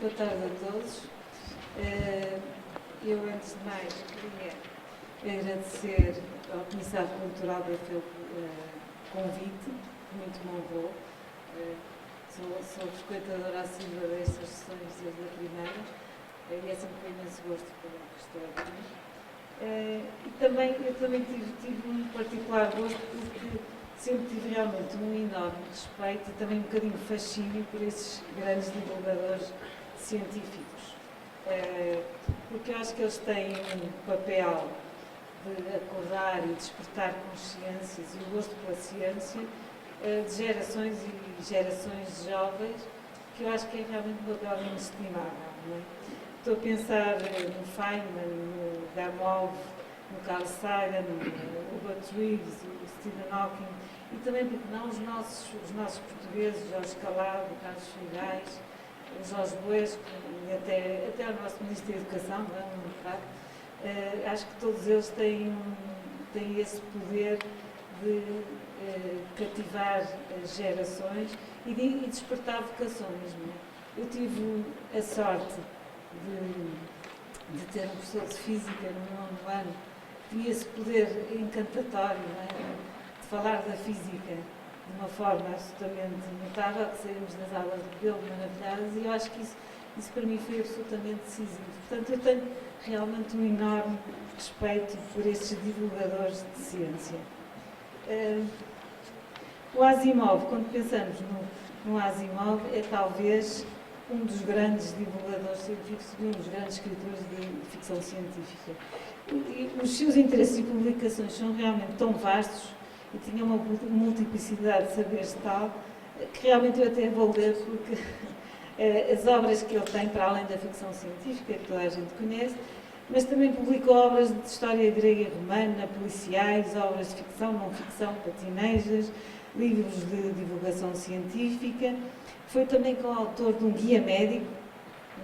boa tarde a todos. Eu, antes de mais, queria agradecer ao Comissário Cultural pelo convite, que muito me honrou. Sou frequentadora assídua destas sessões desde a primeira, e é sempre com imenso gosto que estou aqui. Eu também tive um particular gosto porque sempre tive realmente um enorme respeito e também um bocadinho fascínio por esses grandes divulgadores científicos. Porque eu acho que eles têm um papel de acordar e despertar consciências e o gosto pela ciência de gerações e gerações de jovens, que eu acho que é realmente um papel inestimável. Não é? Estou a pensar no Feynman, no Gamow, no Carl Sagan, no Hubert Reeves, o Stephen Hawking, e também, porque não, os nossos portugueses, Jorge Calado, Carlos Figueiras, o Jorge Buesco e até o nosso Ministro da Educação, não é? No mercado. Acho que todos eles têm esse poder de cativar as gerações e de despertar vocações. Não é? Eu tive a sorte de ter um professor de Física no 9º ano que tinha esse poder encantatório, não é? De falar da Física de uma forma absolutamente notável, que saímos das aulas dele maravilhadas, e eu acho que isso para mim foi absolutamente decisivo. Portanto, eu tenho realmente um enorme respeito por estes divulgadores de ciência. O Asimov, quando pensamos no Asimov, é talvez um dos grandes divulgadores científicos e um dos grandes escritores de ficção científica. E os seus interesses e publicações são realmente tão vastos e tinha uma multiplicidade de saberes tal, que realmente eu até vou ler, porque as obras que ele tem, para além da ficção científica, que toda a gente conhece, mas também publicou obras de história grega e romana, policiais, obras de ficção, não ficção, patinejas, livros de divulgação científica. Foi também coautor de um guia médico,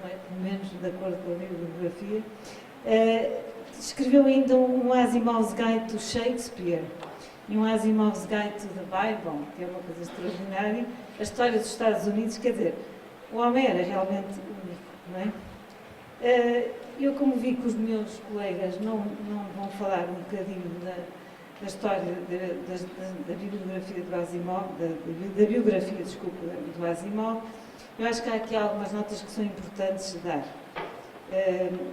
não é? Pelo menos de acordo com a bibliografia. Escreveu ainda um Asimov's Guide to Shakespeare e um Asimov's Guide to the Bible, que é uma coisa extraordinária. A história dos Estados Unidos, quer dizer, o homem era realmente único, não é? Eu, como vi que os meus colegas não vão falar um bocadinho da história da bibliografia do Asimov, da biografia, desculpa, do Asimov, eu acho que há aqui algumas notas que são importantes de dar.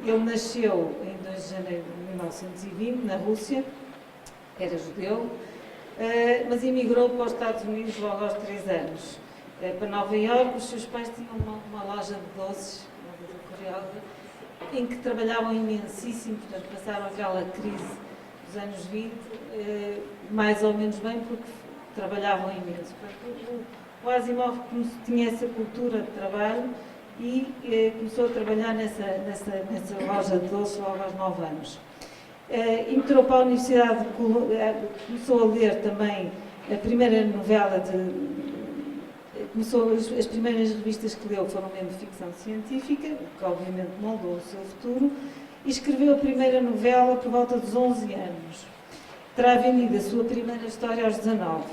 Ele nasceu em 2 de janeiro de 1920, na Rússia, era judeu, mas emigrou para os Estados Unidos logo aos 3 anos. Para Nova Iorque, os seus pais tinham uma loja de doces, uma coisa curiosa, em que trabalhavam imensíssimo, portanto passaram aquela crise dos anos 20, mais ou menos bem, porque trabalhavam imenso. Portanto, o Asimov tinha essa cultura de trabalho e começou a trabalhar nessa loja de doces logo aos 9 anos. Entrou para a Universidade de Colômbia, começou a ler também a primeira novela as primeiras revistas que leu foram mesmo de ficção científica, que obviamente moldou o seu futuro, e escreveu a primeira novela por volta dos 11 anos. Terá vendido a sua primeira história aos 19.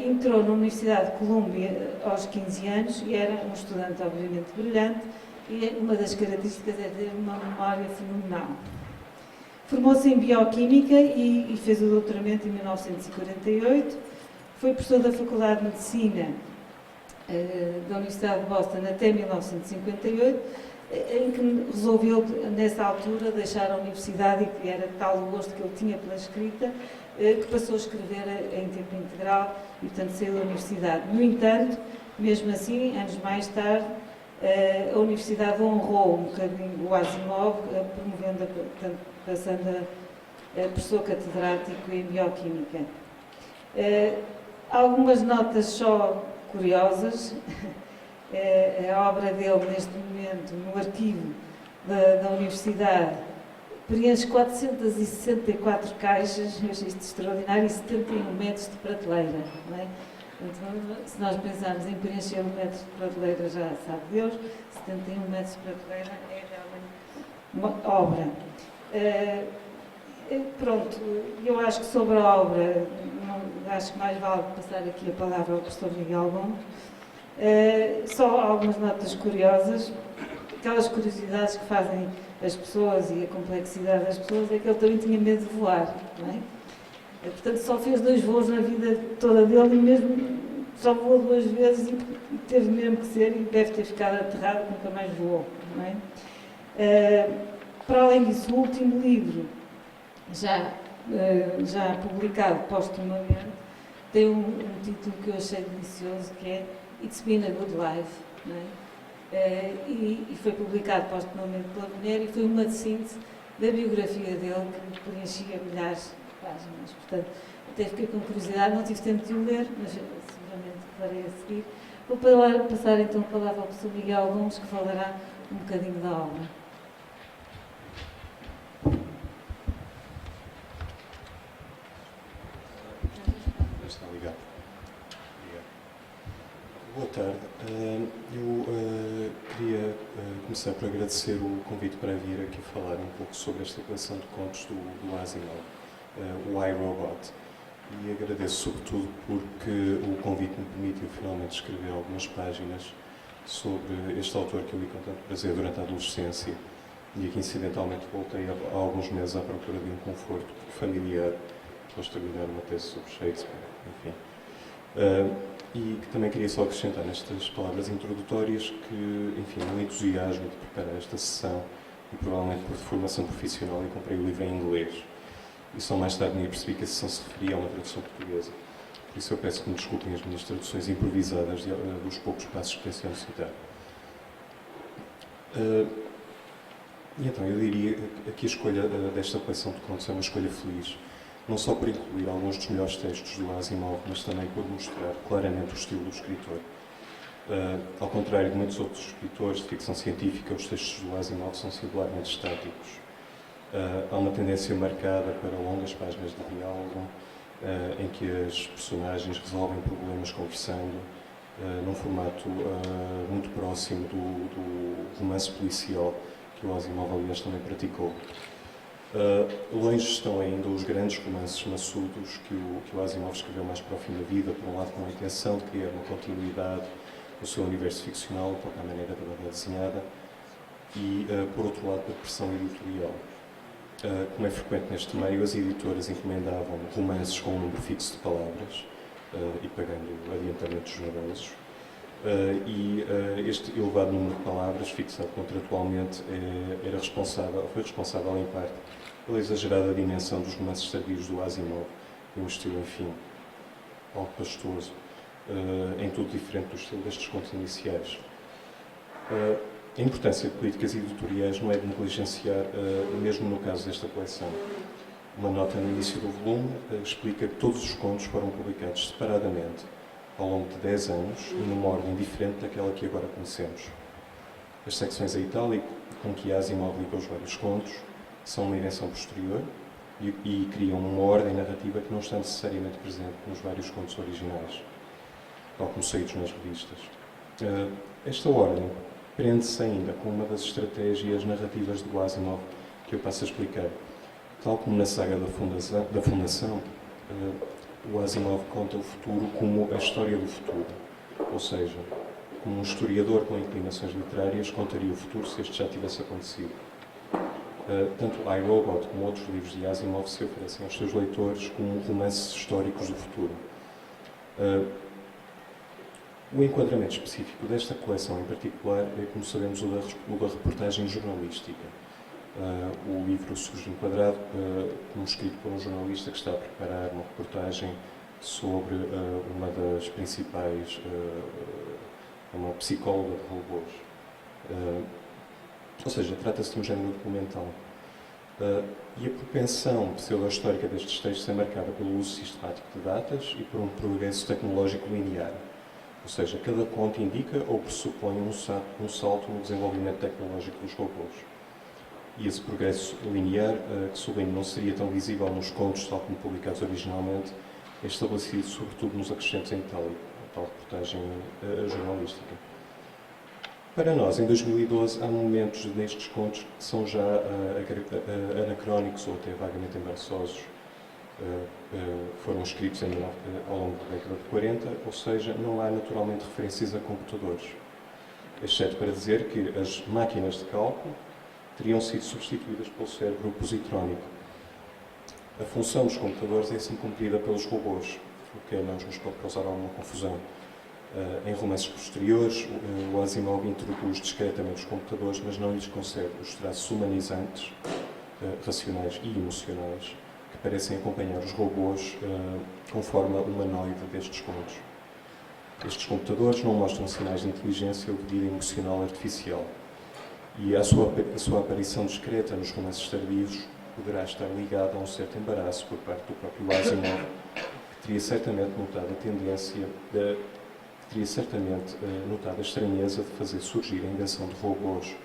Entrou na Universidade de Colômbia aos 15 anos e era um estudante obviamente brilhante, e uma das características é ter uma memória fenomenal. Formou-se em Bioquímica e fez o doutoramento em 1948. Foi professor da Faculdade de Medicina da Universidade de Boston até 1958, em que resolveu, nessa altura, deixar a universidade, e que era tal o gosto que ele tinha pela escrita, que passou a escrever em tempo integral e, portanto, saiu da universidade. No entanto, mesmo assim, anos mais tarde, a universidade honrou um bocadinho o Asimov, promovendo, portanto, passando a professor catedrático em Bioquímica. Algumas notas só curiosas. A obra dele, neste momento, no arquivo da Universidade, preenche 464 caixas, eu achei isto extraordinário, e 71 metros de prateleira. Não é? Então, se nós pensarmos em preencher 1 metro de prateleira, já sabe Deus, 71 metros de prateleira é realmente uma obra. Pronto, eu acho que sobre a obra, acho que mais vale passar aqui a palavra ao professor Miguel Gomes. Só algumas notas curiosas, aquelas curiosidades que fazem as pessoas e a complexidade das pessoas, é que ele também tinha medo de voar, não é? Portanto, só fez 2 voos na vida toda dele e mesmo só voou 2 vezes e teve mesmo que ser e deve ter ficado aterrado, nunca mais voou, não é? Para além disso, o último livro, já publicado póstumamente, tem um título que eu achei delicioso, que é It's Been a Good Life, não é? E foi publicado póstumamente pela mulher e foi uma síntese da biografia dele que preenchia milhares de páginas. Portanto, até fiquei com curiosidade, não tive tempo de o ler, mas seguramente farei a seguir. Vou passar então a palavra ao professor Miguel Gomes, que falará um bocadinho da obra. Está ligado. Boa tarde. Eu queria começar por agradecer o convite para vir aqui falar um pouco sobre esta coleção de contos do Asimov, o iRobot. E agradeço sobretudo porque o convite me permitiu finalmente escrever algumas páginas sobre este autor que eu li com tanto prazer durante a adolescência e a que incidentalmente voltei há alguns meses à procura de um conforto familiar após terminar uma tese sobre Shakespeare, enfim. E que também queria só acrescentar nestas palavras introdutórias que, enfim, no entusiasmo de preparar esta sessão e provavelmente por formação profissional, eu comprei o livro em inglês. E só mais tarde me apercebi que a sessão se referia a uma tradução portuguesa. Por isso eu peço que me desculpem as minhas traduções improvisadas dos poucos passos que tenciono citar. E então, eu diria que a escolha desta coleção de contos é uma escolha feliz, não só por incluir alguns dos melhores textos do Asimov, mas também por mostrar claramente o estilo do escritor. Ao contrário de muitos outros escritores de ficção científica, os textos do Asimov são singularmente estáticos. Há uma tendência marcada para longas páginas de diálogo, em que as personagens resolvem problemas conversando, num formato muito próximo do romance policial que o Asimov, aliás, também praticou. Longe estão ainda os grandes romances maçudos que o Asimov escreveu mais para o fim da vida, por um lado com a intenção de criar uma continuidade no seu universo ficcional, à maneira da banda desenhada, e, por outro lado, da pressão editorial. Como é frequente neste meio, as editoras encomendavam romances com um número fixo de palavras e pagando adiantamentos generosos. Este elevado número de palavras, fixado contratualmente, foi responsável, em parte, pela exagerada dimensão dos romances tardios do Asimov, em um estilo, enfim, algo pastoso, em tudo diferente do estilo destes contos iniciais. A importância de políticas editoriais não é de negligenciar, mesmo no caso desta coleção. Uma nota no início do volume explica que todos os contos foram publicados separadamente, ao longo de 10 anos, e numa ordem diferente daquela que agora conhecemos. As secções em itálico, com que Asimov liga os vários contos, são uma invenção posterior e criam uma ordem narrativa que não está necessariamente presente nos vários contos originais, tal como saídos nas revistas. Esta ordem prende-se ainda com uma das estratégias narrativas do Asimov que eu passo a explicar. Tal como na saga da Fundação, o Asimov conta o futuro como a história do futuro, ou seja, como um historiador com inclinações literárias contaria o futuro se este já tivesse acontecido. Tanto iRobot como outros livros de Asimov se oferecem aos seus leitores como romances históricos do futuro. O enquadramento específico desta coleção em particular é, como sabemos, o da reportagem jornalística. O livro surge enquadrado como escrito por um jornalista que está a preparar uma reportagem sobre uma das principais, uma psicóloga de robôs. Ou seja, trata-se de um género documental. E a propensão pseudo-histórica destes textos é marcada pelo uso sistemático de datas e por um progresso tecnológico linear. Ou seja, cada conto indica ou pressupõe um salto no desenvolvimento tecnológico dos robôs. E esse progresso linear, que sublinho não seria tão visível nos contos, tal como publicados originalmente, é estabelecido sobretudo nos acrescentos em itálico, a tal reportagem jornalística. Para nós, em 2012, há momentos nestes contos que são já anacrónicos ou até vagamente embaraçosos. foram escritos ao longo da década de 40, ou seja, não há naturalmente referências a computadores, exceto para dizer que as máquinas de cálculo teriam sido substituídas pelo cérebro positrónico. A função dos computadores é assim cumprida pelos robôs, o que a nós nos pode causar alguma confusão. Em romances posteriores, o Asimov introduz discretamente os computadores, mas não lhes concede os traços humanizantes, racionais e emocionais, que parecem acompanhar os robôs com forma humanoide destes contos. Estes computadores não mostram sinais de inteligência ou de vida emocional artificial, e a sua aparição discreta nos romances tardios poderá estar ligada a um certo embaraço por parte do próprio Asimov, que teria certamente notado a estranheza de fazer surgir a invenção de robôs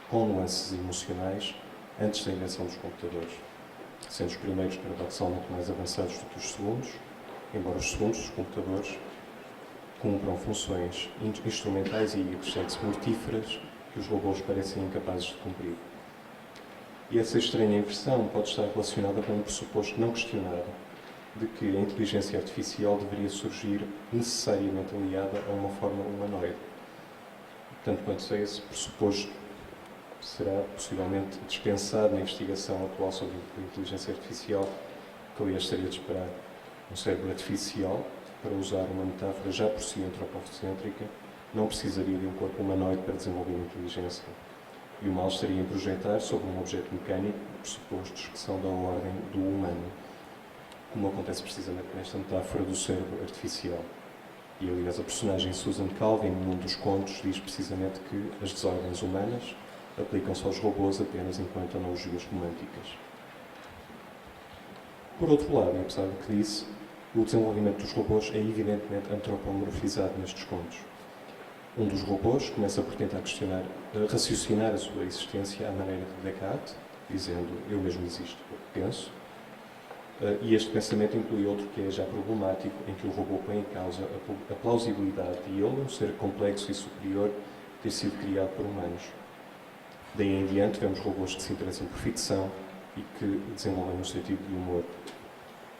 com nuances emocionais antes da invenção dos computadores, sendo os primeiros paradoxalmente mais avançados do que os segundos, embora os segundos, os computadores, cumpram funções instrumentais e bastante mortíferas que os robôs parecem incapazes de cumprir. E essa estranha inversão pode estar relacionada com um pressuposto não questionado de que a inteligência artificial deveria surgir necessariamente aliada a uma forma humanoide. Tanto quanto sei, esse pressuposto será possivelmente dispensado na investigação atual sobre a inteligência artificial, que aliás seria de esperar. Um cérebro artificial, para usar uma metáfora já por si antropocêntrica, não precisaria de um corpo humanoide para desenvolver inteligência. E o mal estaria em projetar sobre um objeto mecânico pressupostos que são da ordem do humano, como acontece precisamente nesta metáfora do cérebro artificial. E, aliás, a personagem Susan Calvin, num dos contos, diz precisamente que as desordens humanas aplicam-se aos robôs apenas enquanto analogias românticas. Por outro lado, e apesar do que disse, o desenvolvimento dos robôs é evidentemente antropomorfizado nestes contos. Um dos robôs começa por tentar raciocinar a sua existência à maneira de Descartes, dizendo eu mesmo existo porque penso, e este pensamento inclui outro que é já problemático, em que o robô põe em causa a plausibilidade de ele, um ser complexo e superior, ter sido criado por humanos. Daí em diante vemos robôs que se interessam por ficção e que desenvolvem um sentido de humor.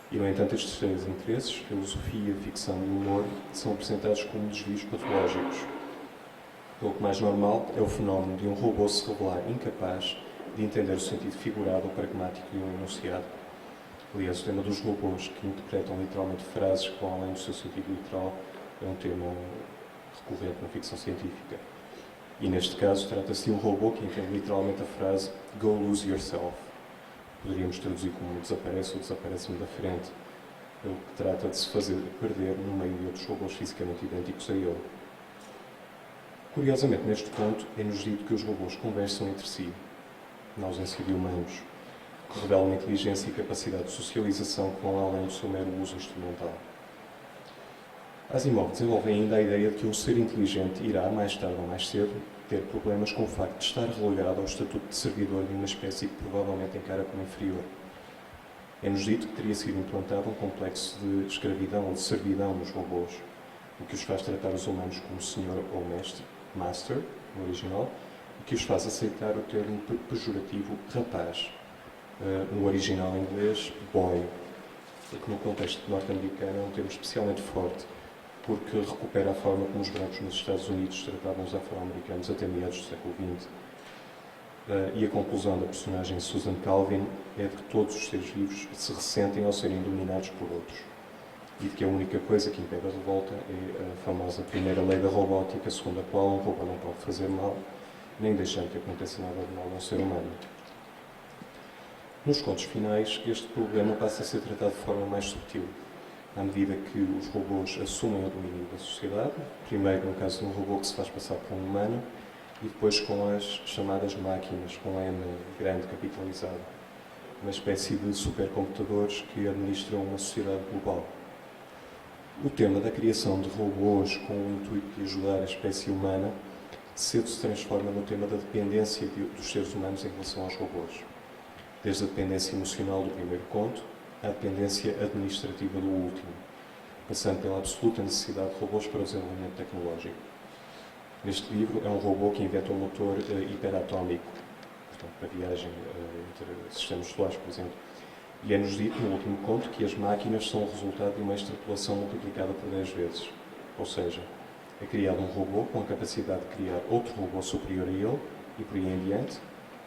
E, no entanto, estes três interesses, filosofia, ficção e humor, são apresentados como desvios patológicos. O que mais normal é o fenómeno de um robô se revelar incapaz de entender o sentido figurado ou pragmático de um enunciado. Aliás, o tema dos robôs que interpretam literalmente frases que vão além do seu sentido literal é um tema recorrente na ficção científica. E neste caso trata-se de um robô que entende literalmente a frase "Go lose yourself". Poderíamos traduzir como "desaparece ou desaparece-me da frente", pelo que trata de se fazer perder no meio de outros robôs fisicamente idênticos a ele. Curiosamente, neste ponto, é-nos dito que os robôs conversam entre si, na ausência de humanos, que revelam inteligência e capacidade de socialização que vão além do seu mero uso instrumental. Asimov desenvolve ainda a ideia de que um ser inteligente irá, mais tarde ou mais cedo, ter problemas com o facto de estar relegado ao estatuto de servidor de uma espécie que provavelmente encara como inferior. É-nos dito que teria sido implantado um complexo de escravidão ou de servidão nos robôs, o que os faz tratar os humanos como senhor ou mestre, master, no original, e que os faz aceitar o termo pejorativo rapaz, no original inglês, boy, o que no contexto norte-americano é um termo especialmente forte, porque recupera a forma como os brancos nos Estados Unidos tratavam os afro-americanos até meados do século XX. E a conclusão da personagem Susan Calvin é de que todos os seres vivos se ressentem ao serem dominados por outros, e de que a única coisa que impede a revolta é a famosa primeira lei da robótica, segundo a qual um robô não pode fazer mal, nem deixar que aconteça nada de mal a um ser humano. Nos contos finais, este problema passa a ser tratado de forma mais sutil, à medida que os robôs assumem o domínio da sociedade, primeiro no caso de um robô que se faz passar por um humano, e depois com as chamadas máquinas, com M grande capitalizado, uma espécie de supercomputadores que administram uma sociedade global. O tema da criação de robôs com o intuito de ajudar a espécie humana cedo se transforma no tema da dependência dos seres humanos em relação aos robôs. Desde a dependência emocional do primeiro conto à dependência administrativa do último, passando pela absoluta necessidade de robôs para o desenvolvimento tecnológico. Neste livro é um robô que inventa um motor hiperatómico, portanto, para viagem entre sistemas solares, por exemplo, E é-nos dito, no último conto, que as máquinas são o resultado de uma extrapolação multiplicada por 10 vezes. Ou seja, é criado um robô com a capacidade de criar outro robô superior a ele, e por aí em diante,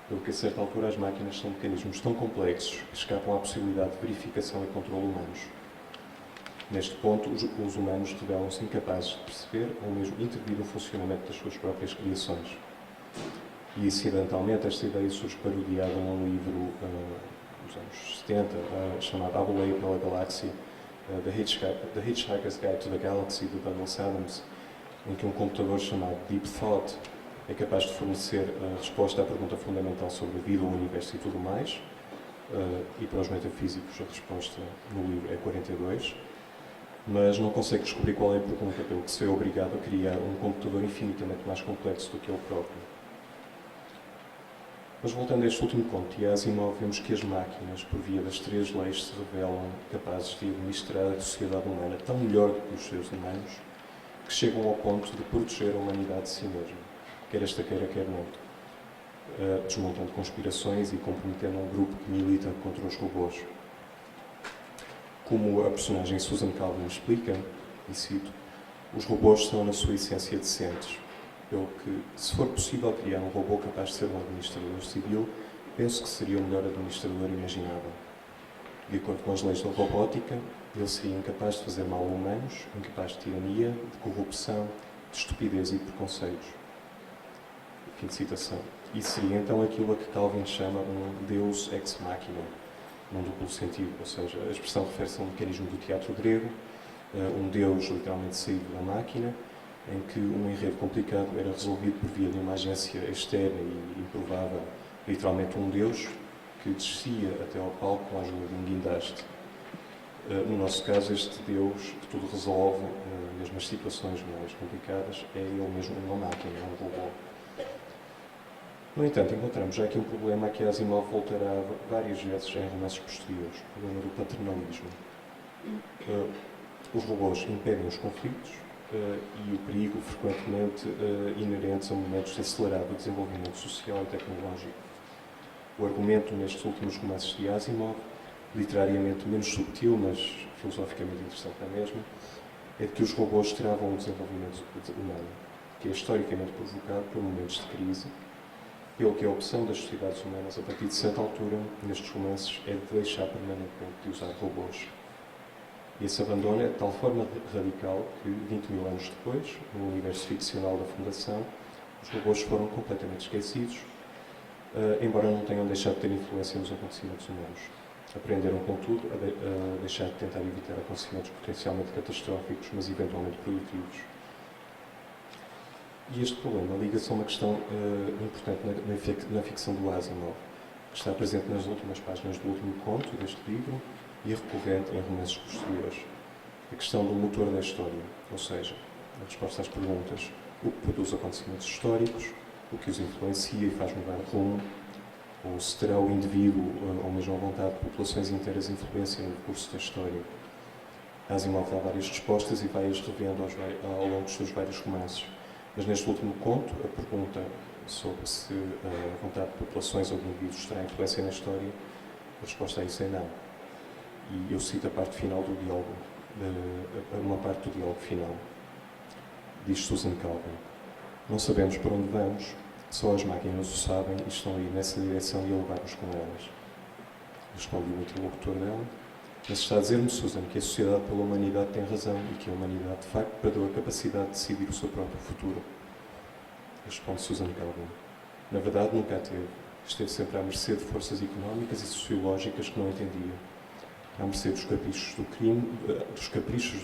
pelo que a certa altura as máquinas são mecanismos tão complexos que escapam à possibilidade de verificação e controle humanos. Neste ponto, os humanos revelam-se incapazes de perceber ou mesmo intervir no funcionamento das suas próprias criações. E, incidentalmente, esta ideia surge parodiada num livro dos anos 70, chamado A Boleia pela Galáxia, The Hitchhiker's Guide to the Galaxy, de Douglas Adams, em que um computador chamado Deep Thought é capaz de fornecer a resposta à pergunta fundamental sobre a vida, o universo e tudo mais, e para os metafísicos a resposta no livro é 42, mas não consegue descobrir qual é a pergunta, pelo que se vê obrigado a criar um computador infinitamente mais complexo do que ele próprio. Mas voltando a este último conto, de Asimov, vemos que as máquinas, por via das 3 leis, se revelam capazes de administrar a sociedade humana tão melhor do que os seres humanos, que chegam ao ponto de proteger a humanidade de si mesma, quer esta queira, quer não, desmontando conspirações e comprometendo um grupo que milita contra os robôs. Como a personagem Susan Calvin explica, e cito, os robôs são, na sua essência, decentes, pelo que, se for possível criar um robô capaz de ser um administrador civil, penso que seria o melhor administrador imaginável. De acordo com as leis da robótica, ele seria incapaz de fazer mal a humanos, incapaz de tirania, de corrupção, de estupidez e de preconceitos. Fim de citação. Isso seria então aquilo a que Calvin chama um Deus ex machina, num duplo sentido, ou seja, a expressão refere-se a um mecanismo do teatro grego, um Deus literalmente saído da máquina, em que um enredo complicado era resolvido por via de uma agência externa e improvável, literalmente um Deus que descia até ao palco com a ajuda de um guindaste. No nosso caso, este Deus que tudo resolve, mesmo as situações mais complicadas, é ele mesmo uma máquina, é um robô. No entanto, encontramos já aqui um problema a que Asimov voltará várias vezes em romances posteriores, o problema do paternalismo. Os robôs impedem os conflitos e o perigo frequentemente inerentes a momentos de acelerado desenvolvimento social e tecnológico. O argumento nestes últimos romances de Asimov, literariamente menos subtil, mas filosoficamente interessante na mesma, é de que os robôs travam o desenvolvimento humano, que é historicamente provocado por momentos de crise, pelo que a opção das sociedades humanas, a partir de certa altura, nestes romances, é de deixar permanentemente de usar robôs. E esse abandono é de tal forma radical que, 20 mil anos depois, no universo ficcional da Fundação, os robôs foram completamente esquecidos, embora não tenham deixado de ter influência nos acontecimentos humanos. Aprenderam, contudo, a deixar de tentar evitar acontecimentos potencialmente catastróficos, mas eventualmente produtivos. E este problema liga-se a uma questão importante na ficção do Asimov, que está presente nas últimas páginas do último conto deste livro e recorrente em romances posteriores. A questão do motor da história, ou seja, a resposta às perguntas: o que produz acontecimentos históricos, o que os influencia e faz mudar de rumo, ou se terá o indivíduo, ou mesmo a vontade de populações inteiras, influência no curso da história. Asimov dá várias respostas e vai-as revendo ao longo dos seus vários romances. Mas neste último conto, a pergunta sobre se a vontade de populações ou de indivíduos terá influência na história, a resposta a isso é não. E eu cito a parte final do diálogo, uma parte do diálogo final. Diz Susan Calvin: não sabemos para onde vamos, só as máquinas o sabem e estão aí nessa direção e a levar-nos com elas. Responde o interlocutor dela: mas está a dizer-me, Susan, que a Sociedade pela Humanidade tem razão e que a humanidade, de facto, perdeu a capacidade de decidir o seu próprio futuro. Responde Susan Calvin: na verdade, nunca a teve. Esteve sempre à mercê de forças económicas e sociológicas que não entendia. À mercê dos caprichos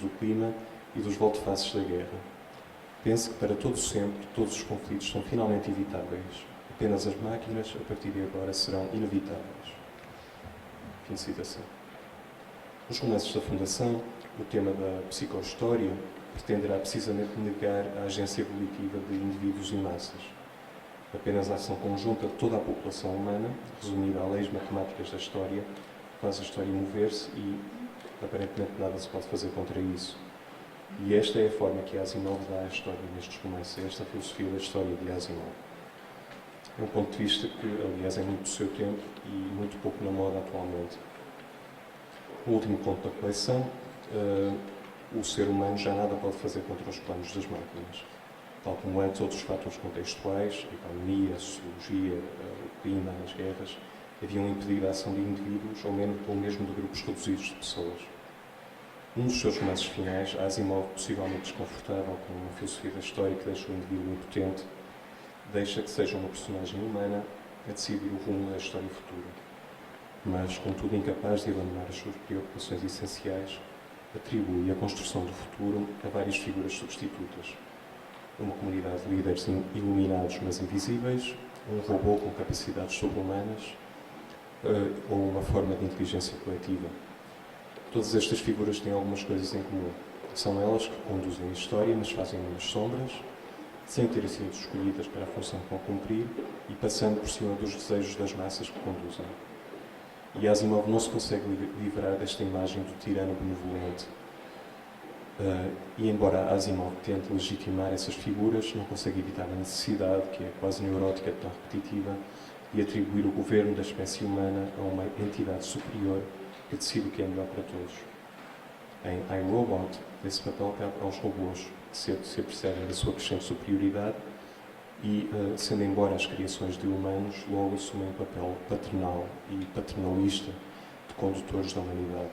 do clima e dos volte-faces da guerra. Pense que, para todo sempre, todos os conflitos são finalmente evitáveis. Apenas as máquinas, a partir de agora, serão inevitáveis. Fim de citação. Nos romances da Fundação, o tema da psicohistória pretenderá precisamente negar a agência evolutiva de indivíduos e massas. Apenas a ação conjunta de toda a população humana, resumida a leis matemáticas da história, faz a história mover-se e, aparentemente, nada se pode fazer contra isso. E esta é a forma que Asimov dá à história nestes romances, é esta a filosofia da história de Asimov. É um ponto de vista que, aliás, é muito do seu tempo e muito pouco na moda atualmente. O último ponto da coleção, o ser humano já nada pode fazer contra os planos das máquinas. Tal como antes, outros fatores contextuais, a economia, a sociologia, o clima, as guerras, haviam impedido a ação de indivíduos ou mesmo de grupos reduzidos de pessoas. Um dos seus romances finais, Asimov, possivelmente desconfortável com uma filosofia da história que deixa o indivíduo impotente, deixa que seja uma personagem humana a decidir o rumo da história futura, mas, contudo, incapaz de abandonar as suas preocupações essenciais, atribui a construção do futuro a várias figuras substitutas. Uma comunidade de líderes iluminados, mas invisíveis, um robô com capacidades sobre-humanas ou uma forma de inteligência coletiva. Todas estas figuras têm algumas coisas em comum. São elas que conduzem a história, mas fazem nas sombras, sem terem sido escolhidas para a função que vão cumprir e passando por cima dos desejos das massas que conduzem. E Asimov não se consegue livrar desta imagem do tirano benevolente. E embora Asimov tente legitimar essas figuras, não consegue evitar a necessidade, que é quase neurótica, tão repetitiva, de atribuir o governo da espécie humana a uma entidade superior que decide o que é melhor para todos. Em I, Robot, esse papel cabe aos robôs, que se apercebem da sua crescente superioridade e, sendo embora as criações de humanos, logo assumem um papel paternal e paternalista de condutores da humanidade.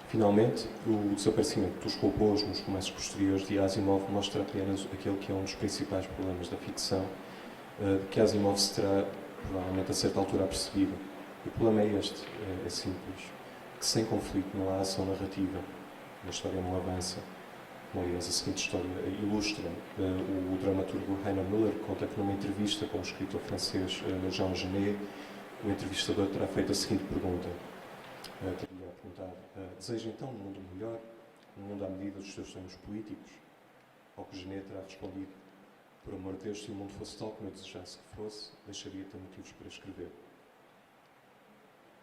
Finalmente, o desaparecimento dos robôs nos romances posteriores de Asimov mostra apenas aquele que é um dos principais problemas da ficção, que Asimov se terá, provavelmente, a certa altura apercebido. O problema é este, é simples, que sem conflito não há ação narrativa, a história não avança. Como, aliás, a seguinte história ilustra. O dramaturgo Heiner Müller conta que numa entrevista com o escritor francês Jean Genet, o entrevistador terá feito a seguinte pergunta. Teria perguntado, deseja então um mundo melhor, um mundo à medida dos seus sonhos políticos? Ao que Genet terá respondido, por amor de Deus, se o mundo fosse tal como eu desejasse que fosse, deixaria de ter motivos para escrever.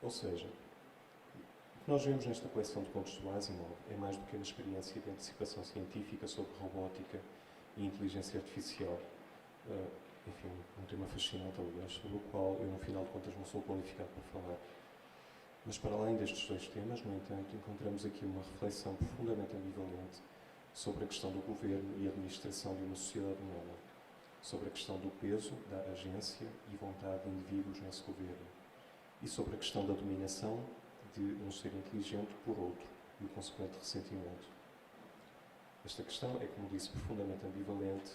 Ou seja, o que nós vemos nesta coleção de contos do Asimov é mais do que uma experiência de antecipação científica sobre robótica e inteligência artificial. Enfim, um tema fascinante, aliás, sobre o qual eu, no final de contas, não sou qualificado para falar. Mas, para além destes dois temas, no entanto, encontramos aqui uma reflexão profundamente ambivalente sobre a questão do governo e administração de uma sociedade humana, sobre a questão do peso, da agência e vontade de indivíduos nesse governo, e sobre a questão da dominação de um ser inteligente por outro e o consequente ressentimento. Esta questão é, como disse, profundamente ambivalente,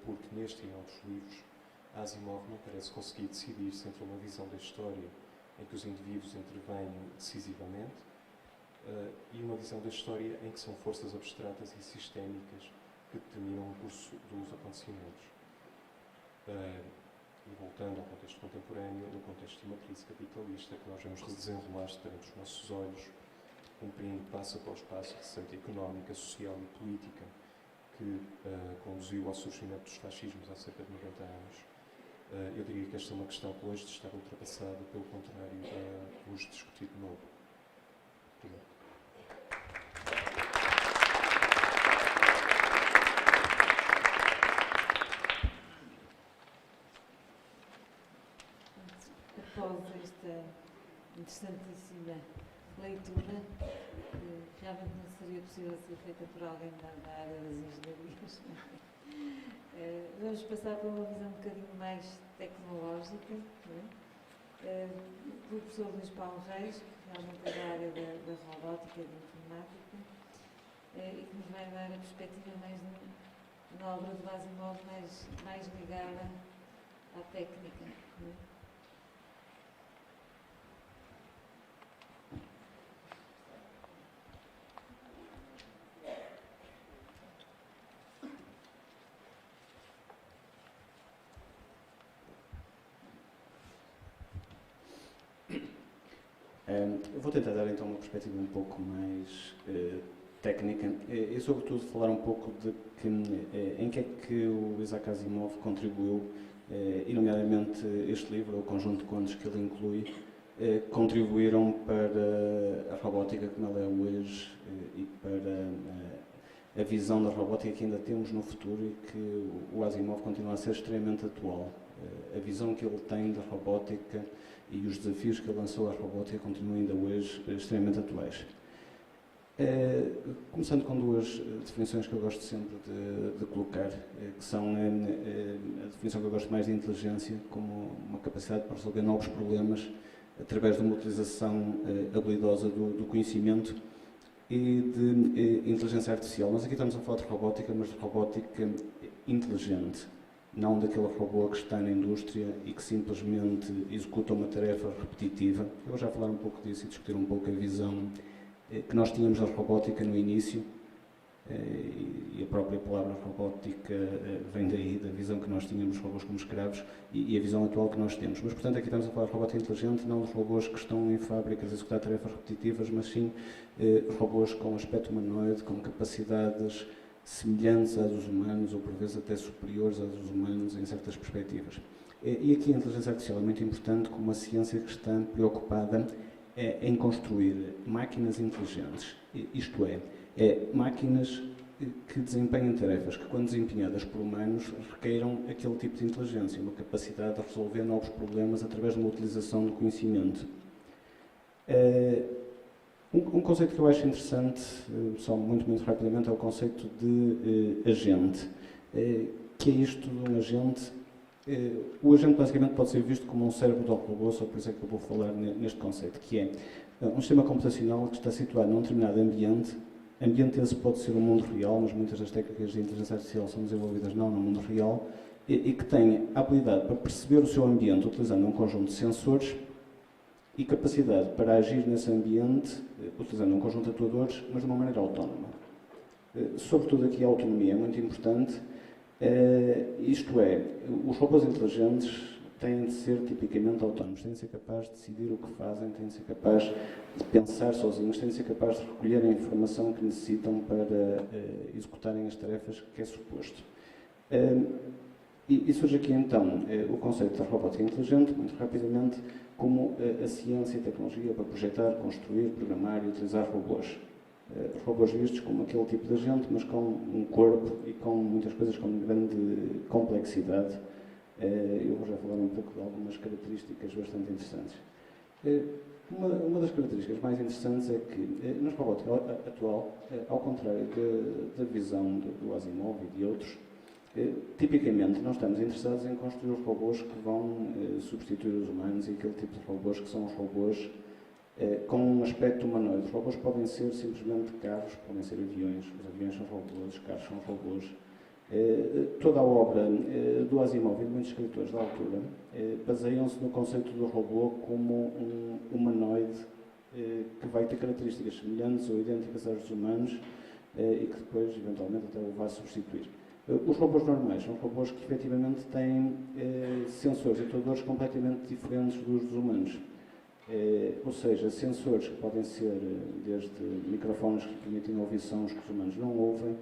porque neste e outros livros, Asimov não parece conseguir decidir-se entre uma visão da história em que os indivíduos intervêm decisivamente e uma visão da história em que são forças abstratas e sistémicas que determinam o curso dos acontecimentos. E voltando ao contexto contemporâneo, no contexto de uma crise capitalista que nós vemos desenrolar-se perante os nossos olhos, cumprindo passo após passo a receita económica, social e política que conduziu ao surgimento dos fascismos há cerca de 90 anos, eu diria que esta é uma questão que hoje está ultrapassada, pelo contrário, hoje discutido de novo. Obrigado. Após esta interessantíssima leitura, que realmente não seria possível ser feita por alguém da área das engenharias, vamos passar para uma visão um bocadinho mais tecnológica, não é? Do professor Luís Paulo Reis, que realmente é da área da robótica e da informática, e que nos vai dar a perspectiva mais na obra do Asimov, mais ligada à técnica, não é? Eu vou tentar dar então uma perspectiva um pouco mais técnica e sobretudo falar um pouco de em que é que o Isaac Asimov contribuiu, e nomeadamente este livro, o conjunto de contos que ele inclui, contribuíram para a robótica como ela é hoje e para a visão da robótica que ainda temos no futuro e que o Asimov continua a ser extremamente atual. A visão que ele tem da robótica e os desafios que ele lançou à robótica continuam ainda hoje extremamente atuais. Começando com duas definições que eu gosto sempre de colocar, que são a definição que eu gosto mais de inteligência como uma capacidade para resolver novos problemas através de uma utilização habilidosa do conhecimento, e de inteligência artificial. Nós aqui estamos a falar de robótica, mas de robótica inteligente, não daquele robô que está na indústria e que simplesmente executa uma tarefa repetitiva. Eu vou já falar um pouco disso e discutir um pouco a visão que nós tínhamos da robótica no início, e a própria palavra robótica vem daí, da visão que nós tínhamos dos robôs como escravos e a visão atual que nós temos. Mas, portanto, aqui estamos a falar de robótica inteligente, não de robôs que estão em fábricas a executar tarefas repetitivas, mas sim robôs com aspecto humanoide, com capacidades semelhantes às dos humanos, ou por vezes até superiores às dos humanos em certas perspectivas. E aqui a inteligência artificial é muito importante como uma ciência que está preocupada em construir máquinas inteligentes, isto é, máquinas que desempenhem tarefas que, quando desempenhadas por humanos, requeiram aquele tipo de inteligência, uma capacidade de resolver novos problemas através de uma utilização do conhecimento. Um conceito que eu acho interessante, só muito rapidamente, é o conceito de agente. Que é isto de um agente? O agente basicamente pode ser visto como um cérebro do robô, só por isso é que eu vou falar neste conceito, que é um sistema computacional que está situado num determinado ambiente. Ambiente esse pode ser o mundo real, mas muitas das técnicas de inteligência artificial são desenvolvidas não no mundo real, e que tem a habilidade para perceber o seu ambiente utilizando um conjunto de sensores e capacidade para agir nesse ambiente utilizando um conjunto de atuadores, mas de uma maneira autónoma. Sobretudo aqui a autonomia é muito importante, isto é, os robôs inteligentes têm de ser tipicamente autónomos, têm de ser capazes de decidir o que fazem, têm de ser capazes de pensar sozinhos, têm de ser capazes de recolher a informação que necessitam para executarem as tarefas que é suposto. E surge aqui então o conceito da robótica inteligente, muito rapidamente, como a ciência e a tecnologia para projetar, construir, programar e utilizar robôs. Robôs vistos como aquele tipo de agente, mas com um corpo e com muitas coisas com grande complexidade. Eu vou já falar um pouco de algumas características bastante interessantes. Uma das características mais interessantes é que, na robótica atual, ao contrário da visão do Asimov e de outros, tipicamente nós estamos interessados em construir os robôs que vão substituir os humanos e aquele tipo de robôs que são os robôs com um aspecto humanoide. Os robôs podem ser simplesmente carros, podem ser aviões, os aviões são robôs, os carros são robôs. Toda a obra do Asimov e de muitos escritores da altura baseiam-se no conceito do robô como um humanoide que vai ter características semelhantes ou idênticas às dos humanos e que depois, eventualmente, até o vai substituir. Os robôs normais são robôs que, efetivamente, têm sensores e atuadores completamente diferentes dos humanos. Ou seja, sensores que podem ser desde microfones que permitem ouvir sons que os humanos não ouvem,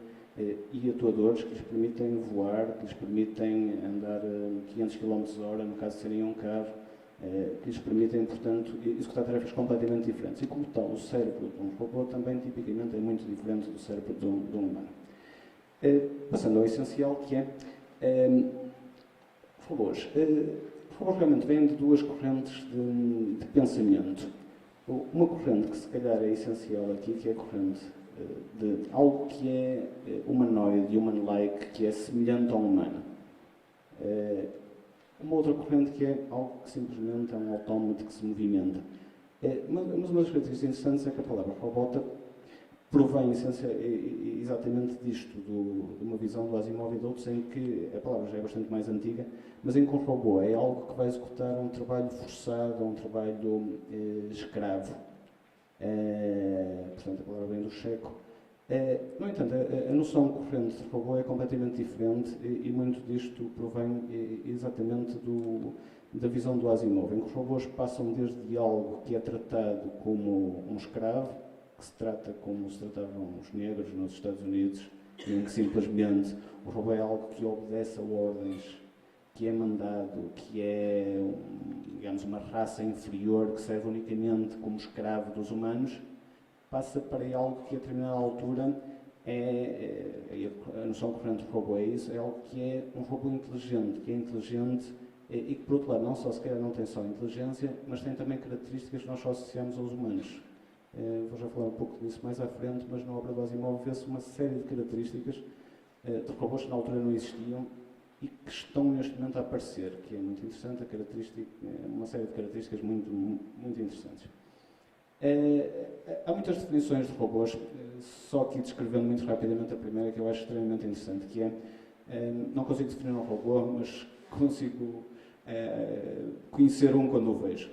e atuadores que lhes permitem voar, que lhes permitem andar 500 km/h, no caso de serem um carro, que lhes permitem, portanto, executar tarefas completamente diferentes. E, como tal, o cérebro de um robô também, tipicamente, é muito diferente do cérebro de um humano. Passando ao essencial, que é robôs. Os robôs realmente vêm de duas correntes de pensamento. Uma corrente que, se calhar, é essencial aqui, que é a corrente de algo que é humanoide, human-like, que é semelhante ao humano. Uma outra corrente que é algo que simplesmente é um autómato que se movimenta. Mas uma das características interessantes é que a palavra robota provém exatamente disto, de uma visão do Asimov e de outros, em que a palavra já é bastante mais antiga, mas em que um robô é algo que vai executar um trabalho forçado, um trabalho escravo. Portanto, a palavra vem do checo. No entanto, a noção corrente de robô é completamente diferente e muito disto provém exatamente da visão do Asimov, em que os robôs passam desde algo que é tratado como um escravo, que se trata como se tratavam os negros nos Estados Unidos, em que simplesmente o robô é algo que obedece a ordens, que é mandado, que é, digamos, uma raça inferior que serve unicamente como escravo dos humanos, passa para algo que a determinada altura a noção corrente do robô é isso, é algo que é um robô inteligente, que é inteligente e que, por outro lado, não só, se calhar, não tem só inteligência, mas tem também características que nós só associamos aos humanos. Vou já falar um pouco disso mais à frente, mas na obra do Asimov vê-se uma série de características de robôs que na altura não existiam e que estão neste momento a aparecer, que é muito interessante, uma série de características muito, muito interessantes. Há muitas definições de robôs, só aqui descrevendo muito rapidamente a primeira, que eu acho extremamente interessante, que é, não consigo definir um robô, mas consigo conhecer um quando o vejo.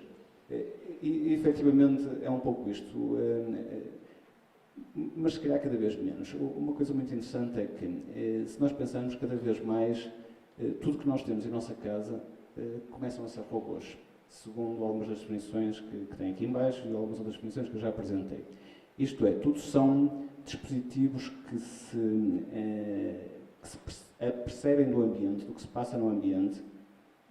E efetivamente é um pouco isto, mas se calhar cada vez menos. Uma coisa muito interessante é que, se nós pensarmos cada vez mais, tudo que nós temos em nossa casa começam a ser robôs, segundo algumas das definições que tem aqui em baixo e algumas outras definições que eu já apresentei. Isto é, tudo são dispositivos que se apercebem do ambiente, do que se passa no ambiente,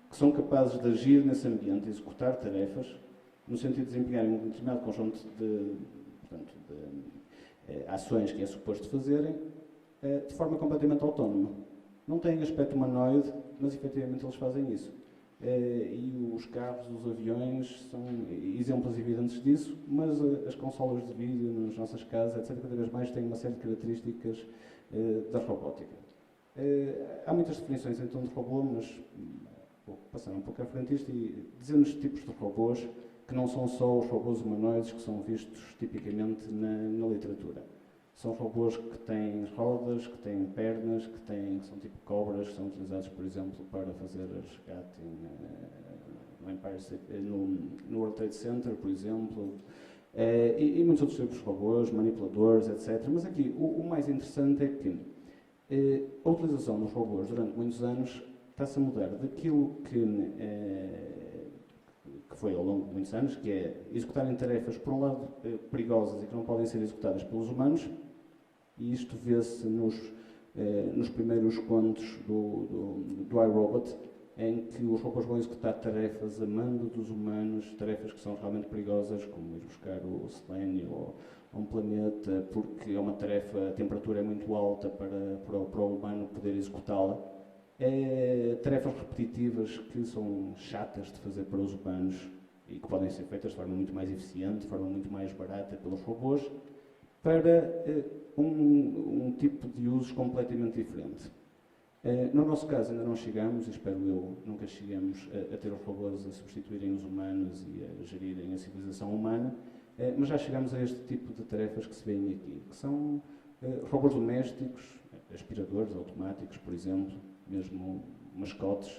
que são capazes de agir nesse ambiente, de executar tarefas, no sentido de desempenharem um determinado conjunto de ações que é suposto fazerem, de forma completamente autónoma. Não têm aspecto humanoide, mas efetivamente eles fazem isso. E os carros, os aviões são exemplos evidentes disso, mas as consolas de vídeo nas nossas casas, etc., cada vez mais têm uma série de características da robótica. Há muitas definições então de robô, mas vou passar um pouco à frente isto e dizer-nos tipos de robôs que não são só os robôs humanoides que são vistos tipicamente na literatura. São robôs que têm rodas, que têm pernas, que são tipo cobras, que são utilizados, por exemplo, para fazer resgate no World Trade Center, por exemplo, e muitos outros tipos de robôs, manipuladores, etc. Mas aqui o mais interessante é que a utilização dos robôs durante muitos anos está-se a mudar daquilo que foi ao longo de muitos anos, que é executarem tarefas, por um lado, perigosas e que não podem ser executadas pelos humanos, e isto vê-se nos primeiros contos do iRobot, em que os robôs vão executar tarefas a mando dos humanos, tarefas que são realmente perigosas, como ir buscar o selênio a um planeta, porque é uma tarefa, a temperatura é muito alta para o humano poder executá-la. Tarefas repetitivas que são chatas de fazer para os humanos e que podem ser feitas de forma muito mais eficiente, de forma muito mais barata pelos robôs, para um tipo de usos completamente diferente. No nosso caso ainda não chegamos, e espero eu, nunca cheguemos a ter os robôs a substituírem os humanos e a gerirem a civilização humana, mas já chegamos a este tipo de tarefas que se vêem aqui, que são robôs domésticos, aspiradores automáticos, por exemplo, mesmo mascotes,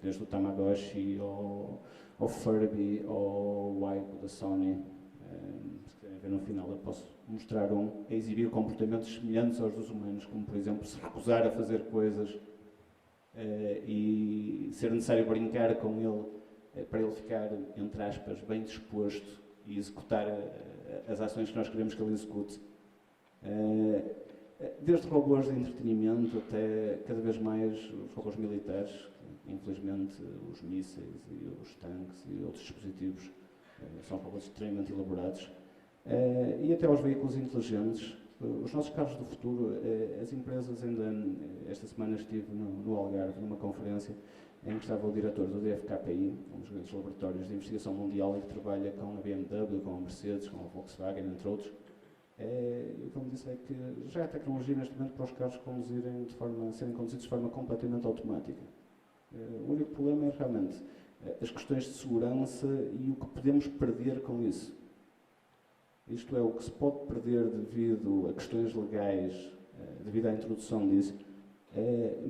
desde o Tamagotchi ao Furby, ao Waipo da Sony. Se quiserem ver no final, eu posso mostrar a exibir comportamentos semelhantes aos dos humanos, como, por exemplo, se recusar a fazer coisas e ser necessário brincar com ele para ele ficar, entre aspas, bem disposto e executar as ações que nós queremos que ele execute. Desde robôs de entretenimento até, cada vez mais, os robôs militares, infelizmente os mísseis e os tanques e outros dispositivos são robôs extremamente elaborados, e até aos veículos inteligentes. Os nossos carros do futuro, as empresas esta semana estive no Algarve, numa conferência, em que estava o diretor do DFKPI, um dos grandes laboratórios de investigação mundial e que trabalha com a BMW, com a Mercedes, com a Volkswagen, entre outros. E o que ele me disse é que já há tecnologia neste momento para os carros serem conduzidos de forma completamente automática. O único problema é realmente as questões de segurança e o que podemos perder com isso. Isto é, o que se pode perder devido a questões legais, devido à introdução disso,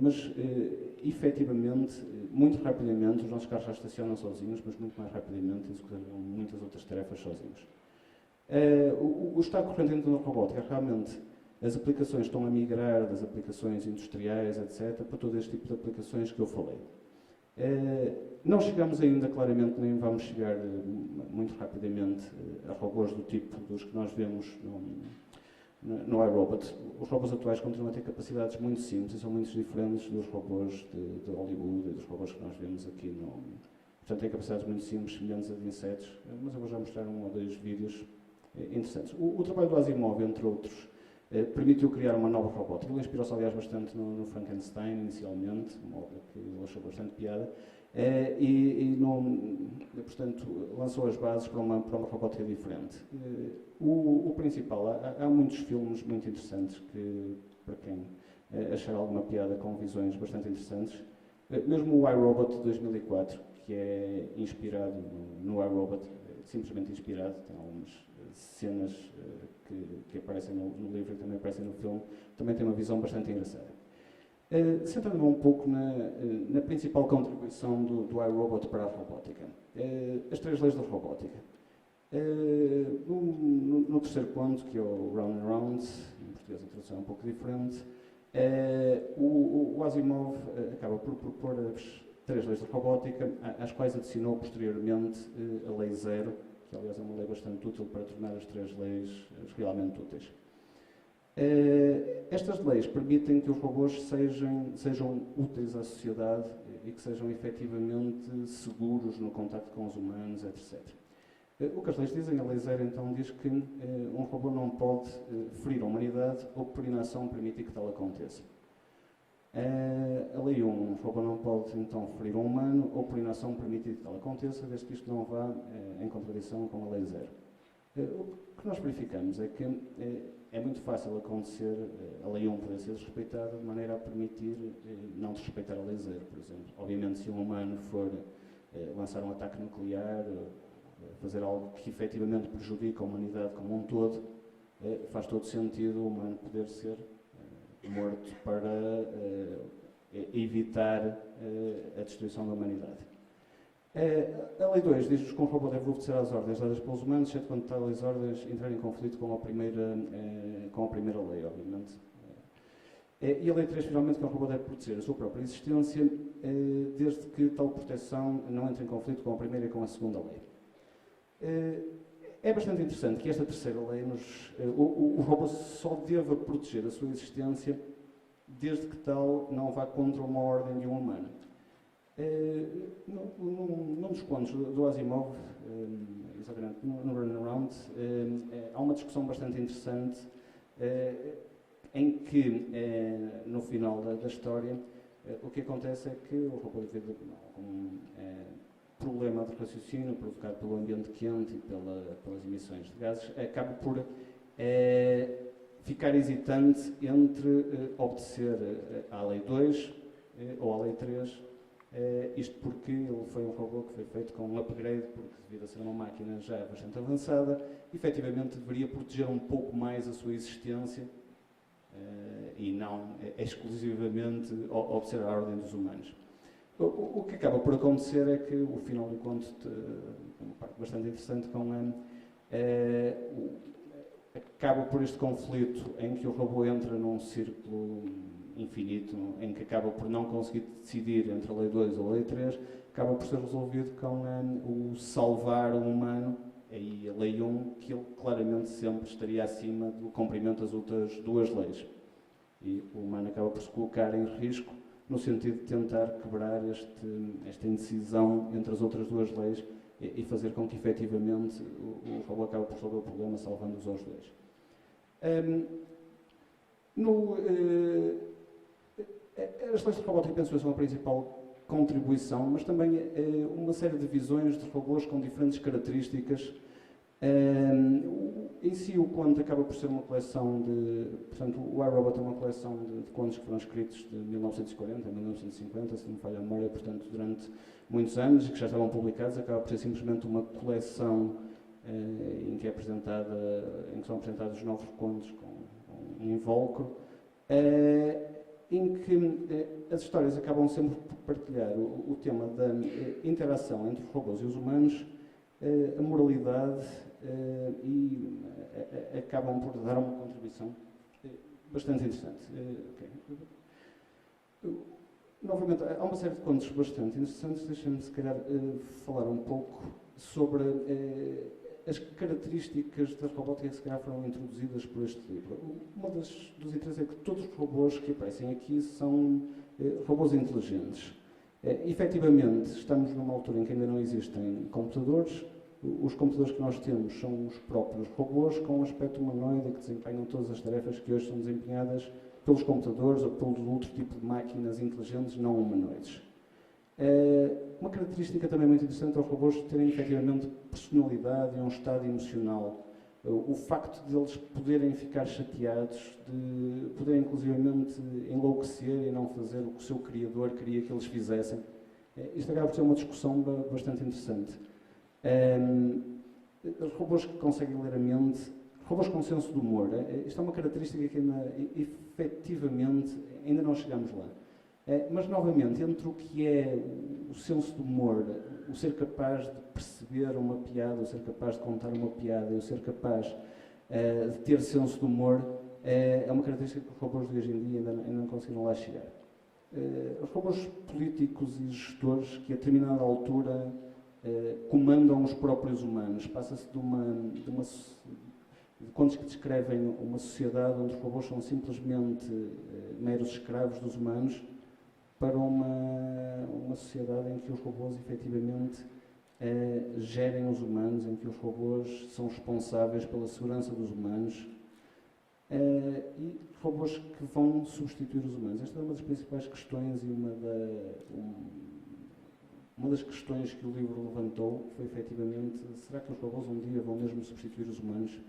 mas efetivamente, muito rapidamente, os nossos carros já estacionam sozinhos, mas muito mais rapidamente executam muitas outras tarefas sozinhos. O estado corrente dentro da robótica, realmente, as aplicações estão a migrar das aplicações industriais, etc., para todo este tipo de aplicações que eu falei. Não chegamos ainda, claramente, nem vamos chegar muito rapidamente a robôs do tipo dos que nós vemos no iRobot. Os robôs atuais continuam a ter capacidades muito simples e são muito diferentes dos robôs de Hollywood e dos robôs que nós vemos aqui Portanto, têm capacidades muito simples, semelhantes a de insetos, mas eu vou já mostrar um ou dois vídeos interessantes. O trabalho do Asimov, entre outros, permitiu criar uma nova robótica. Ele inspirou-se, aliás, bastante no Frankenstein, inicialmente, uma obra que ele achou bastante piada, Portanto, lançou as bases para uma robótica diferente. O principal, há muitos filmes muito interessantes que, para quem achar alguma piada, com visões bastante interessantes. Mesmo o iRobot de 2004, que é inspirado no iRobot, simplesmente inspirado, tem algumas cenas que aparecem no livro e também aparecem no filme, também tem uma visão bastante engraçada. Centrando-me um pouco na principal contribuição do iRobot para a robótica. As 3 leis da robótica. No terceiro ponto, que é o Round and Round, em português a tradução é um pouco diferente, o Asimov acaba por propor as 3 leis da robótica, às quais adicionou posteriormente a Lei Zero, que aliás é uma lei bastante útil para tornar as 3 leis realmente úteis. Estas leis permitem que os robôs sejam úteis à sociedade e que sejam efetivamente seguros no contacto com os humanos, etc. O que as leis dizem, a Lei Zero então diz que um robô não pode ferir a humanidade ou por inação permitir que tal aconteça. A Lei 1, um robô não pode então ferir um humano ou por inação permitir que tal aconteça, desde que isto não vá em contradição com a Lei Zero. O que nós verificamos é que é muito fácil acontecer a Lei 1 poder ser desrespeitada de maneira a permitir não desrespeitar a Lei Zero, por exemplo. Obviamente, se um humano for lançar um ataque nuclear, fazer algo que efetivamente prejudica a humanidade como um todo, faz todo sentido o humano poder ser morto para evitar a destruição da humanidade. A Lei 2 diz-nos que um robô deve obedecer às ordens dadas pelos humanos, exceto quando tais ordens entrarem em conflito com a primeira lei, obviamente. E a Lei 3, finalmente, que um robô deve proteger a sua própria existência, desde que tal proteção não entre em conflito com a primeira e com a segunda lei. É bastante interessante que esta terceira lei o robô só deva proteger a sua existência desde que tal não vá contra uma ordem de um humano. Num dos pontos do Asimov, exatamente no Runaround, há uma discussão bastante interessante em que, no final da história, o que acontece é que o robô, devido a algum problema de raciocínio provocado pelo ambiente quente e pelas emissões de gases, acaba por ficar hesitante entre obedecer à Lei 2 ou à Lei 3, isto porque ele foi um robô que foi feito com um upgrade, porque devido a ser uma máquina já bastante avançada, efetivamente deveria proteger um pouco mais a sua existência e não exclusivamente obedecer à ordem dos humanos. O que acaba por acontecer é que o final do conto tem uma parte bastante interessante com acaba por este conflito em que o robô entra num círculo infinito, em que acaba por não conseguir decidir entre a Lei 2 ou a Lei 3, acaba por ser resolvido com o salvar o humano, aí a Lei 1, que ele claramente sempre estaria acima do cumprimento das outras 2 leis. E o humano acaba por se colocar em risco no sentido de tentar quebrar esta indecisão entre as outras 2 leis e fazer com que, efetivamente, o robô acabe por resolver o problema, salvando-os aos 2. As leis de robótica, penso eu, são a principal contribuição, mas também uma série de visões de robôs com diferentes características. Em si, o conto acaba por ser uma coleção portanto, o iRobot é uma coleção de contos que foram escritos de 1940 a 1950, se não me falha a memória, portanto, durante muitos anos, e que já estavam publicados. Acaba por ser simplesmente uma coleção em que são apresentados novos contos com um invólucro, em que as histórias acabam sempre por partilhar o tema da interação entre os robôs e os humanos, a moralidade, e acabam por dar uma contribuição bastante interessante. Novamente, há uma série de contos bastante interessantes. Deixem-me, se calhar, falar um pouco sobre as características da robótica que, se calhar, foram introduzidas por este livro. Uma dos interesses é que todos os robôs que aparecem aqui são robôs inteligentes. Efetivamente, estamos numa altura em que ainda não existem computadores. Os computadores que nós temos são os próprios robôs com um aspecto humanoide que desempenham todas as tarefas que hoje são desempenhadas pelos computadores ou pelo outro tipo de máquinas inteligentes não humanoides. Uma característica também muito interessante aos robôs terem efetivamente personalidade e um estado emocional. O facto de eles poderem ficar chateados, de poderem inclusivamente enlouquecer e não fazer o que o seu criador queria que eles fizessem, isto acaba por ser uma discussão bastante interessante. Os robôs que conseguem ler a mente, robôs com senso de humor, isto é uma característica que ainda, efetivamente, ainda não chegamos lá. Mas, novamente, entre o que é o senso de humor, o ser capaz de perceber uma piada, o ser capaz de contar uma piada e o ser capaz de ter senso de humor, é uma característica que os robôs de hoje em dia ainda não conseguiram lá chegar. Os robôs políticos e gestores que, a determinada altura, comandam os próprios humanos. Passa-se de contos que descrevem uma sociedade onde os robôs são simplesmente meros escravos dos humanos, para uma sociedade em que os robôs efetivamente gerem os humanos, em que os robôs são responsáveis pela segurança dos humanos e robôs que vão substituir os humanos. Esta é uma das principais questões e uma das questões que o livro levantou foi efetivamente, será que os robôs um dia vão mesmo substituir os humanos?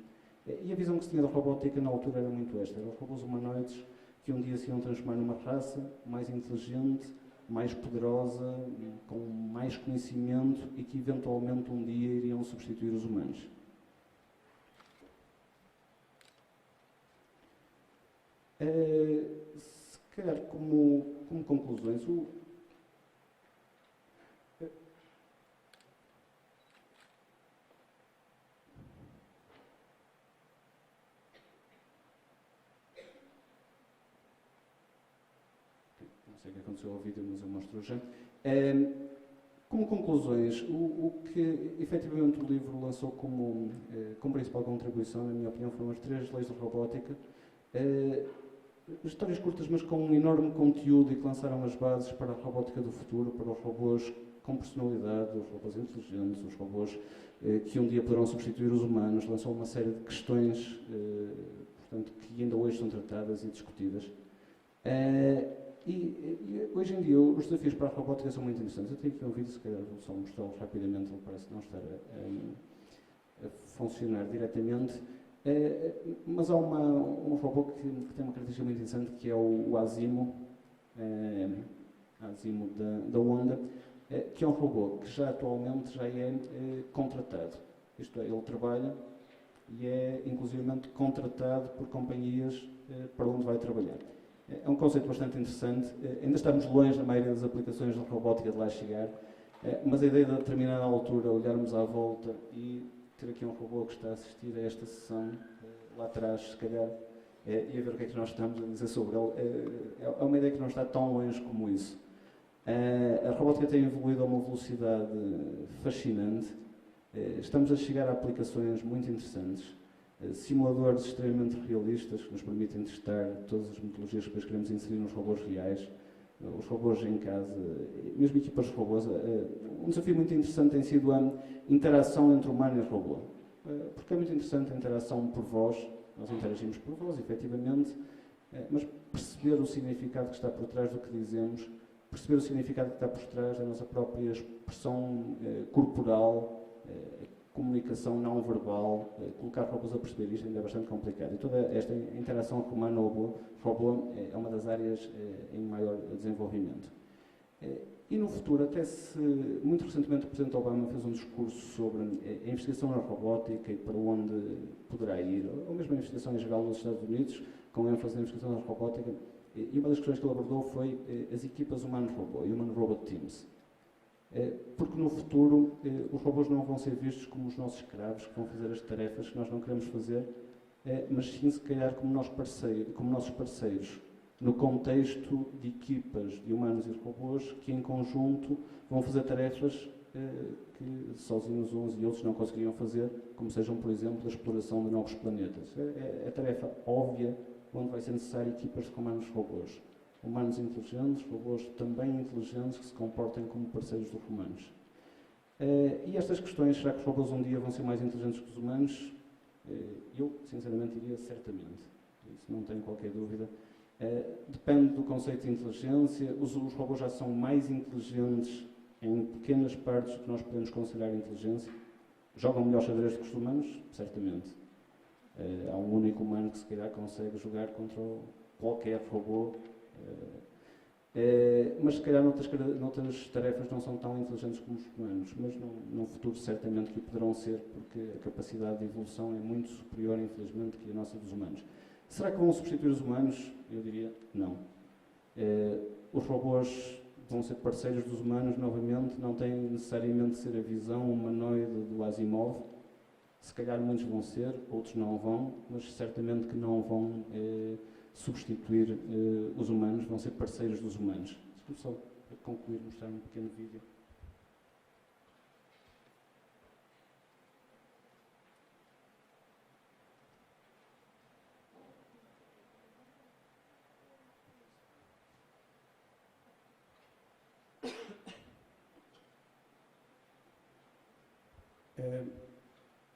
E a visão que se tinha da robótica na altura era muito esta, eram os robôs humanoides que um dia se iam transformar numa raça mais inteligente, mais poderosa, com mais conhecimento e que eventualmente um dia iriam substituir os humanos. Se calhar como conclusões, não sei o que aconteceu ao vídeo, mas eu mostro já. Como conclusões, o que efetivamente o livro lançou como principal contribuição, na minha opinião, foram as 3 leis da robótica. Histórias curtas, mas com um enorme conteúdo e que lançaram as bases para a robótica do futuro, para os robôs com personalidade, os robôs inteligentes, os robôs que um dia poderão substituir os humanos. Lançou uma série de questões, portanto, que ainda hoje são tratadas e discutidas. E hoje em dia os desafios para a robótica são muito interessantes. Eu tenho aqui um vídeo, se calhar vou só mostrá-lo rapidamente, ele parece não estar a funcionar diretamente. Mas há um robô que tem uma característica muito interessante, que é o Asimo, da Honda, que é um robô que já atualmente já é contratado. Isto é, ele trabalha e é inclusivamente contratado por companhias para onde vai trabalhar. É um conceito bastante interessante. Ainda estamos longe, na maioria das aplicações de robótica, de lá chegar, mas a ideia de, a determinada altura, olharmos à volta e ter aqui um robô que está a assistir a esta sessão, lá atrás, se calhar, e a ver o que é que nós estamos a dizer sobre ele, é uma ideia que não está tão longe como isso. A robótica tem evoluído a uma velocidade fascinante. Estamos a chegar a aplicações muito interessantes. Simuladores extremamente realistas que nos permitem testar todas as metodologias que depois queremos inserir nos robôs reais, os robôs em casa, mesmo equipas de robôs. Um desafio muito interessante tem sido a interação entre humano e robô, porque é muito interessante a interação por voz, nós interagimos por voz, efetivamente, mas perceber o significado que está por trás do que dizemos, perceber o significado que está por trás da nossa própria expressão corporal, comunicação não verbal, colocar robôs a perceber isto ainda é bastante complicado. E toda esta interação humano-robô é uma das áreas em maior desenvolvimento. E no futuro, muito recentemente o Presidente Obama fez um discurso sobre a investigação na robótica e para onde poderá ir, ou mesmo a investigação em geral nos Estados Unidos, com ênfase na investigação na robótica, e uma das questões que ele abordou foi as equipas humano-robô, Human Robot Teams. Porque no futuro os robôs não vão ser vistos como os nossos escravos que vão fazer as tarefas que nós não queremos fazer, mas sim, se calhar, como nossos parceiros, no contexto de equipas de humanos e de robôs que, em conjunto, vão fazer tarefas que sozinhos uns e outros não conseguiriam fazer, como sejam, por exemplo, a exploração de novos planetas. É tarefa óbvia onde vai ser necessário equipas de comandos de robôs. Humanos inteligentes, robôs também inteligentes que se comportem como parceiros dos humanos. E estas questões, será que os robôs um dia vão ser mais inteligentes que os humanos? Eu, sinceramente, diria certamente. Isso não tenho qualquer dúvida. Depende do conceito de inteligência. Os robôs já são mais inteligentes em pequenas partes que nós podemos considerar inteligência. Jogam melhor xadrez do que os humanos? Certamente. Há um único humano que se calhar consegue jogar contra qualquer robô, mas se calhar noutras tarefas não são tão inteligentes como os humanos, mas no futuro certamente que poderão ser, porque a capacidade de evolução é muito superior, infelizmente, que a nossa dos humanos. Será que vão substituir os humanos? Eu diria não. Os robôs vão ser parceiros dos humanos novamente, não tem necessariamente de ser a visão humanoide do Asimov. Se calhar muitos vão ser, outros não vão, mas certamente que não vão substituir os humanos, vão ser parceiros dos humanos. Só para concluir, mostrar um pequeno vídeo.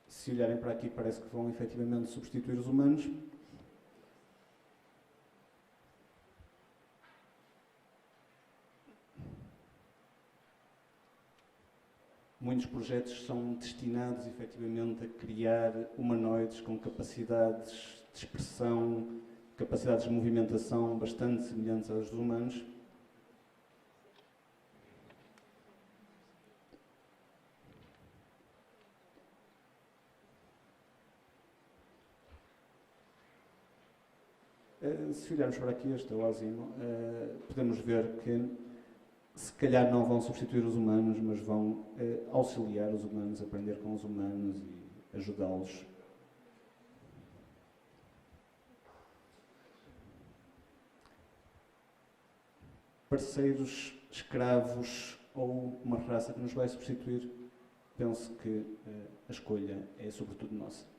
Se olharem para aqui, parece que vão efetivamente substituir os humanos. Muitos projetos são destinados efetivamente a criar humanoides com capacidades de expressão, capacidades de movimentação bastante semelhantes às dos humanos. Se olharmos para aqui, este é o Asimov, podemos ver que se calhar não vão substituir os humanos, mas vão auxiliar os humanos, aprender com os humanos e ajudá-los. Parceiros, escravos ou uma raça que nos vai substituir, penso que a escolha é sobretudo nossa.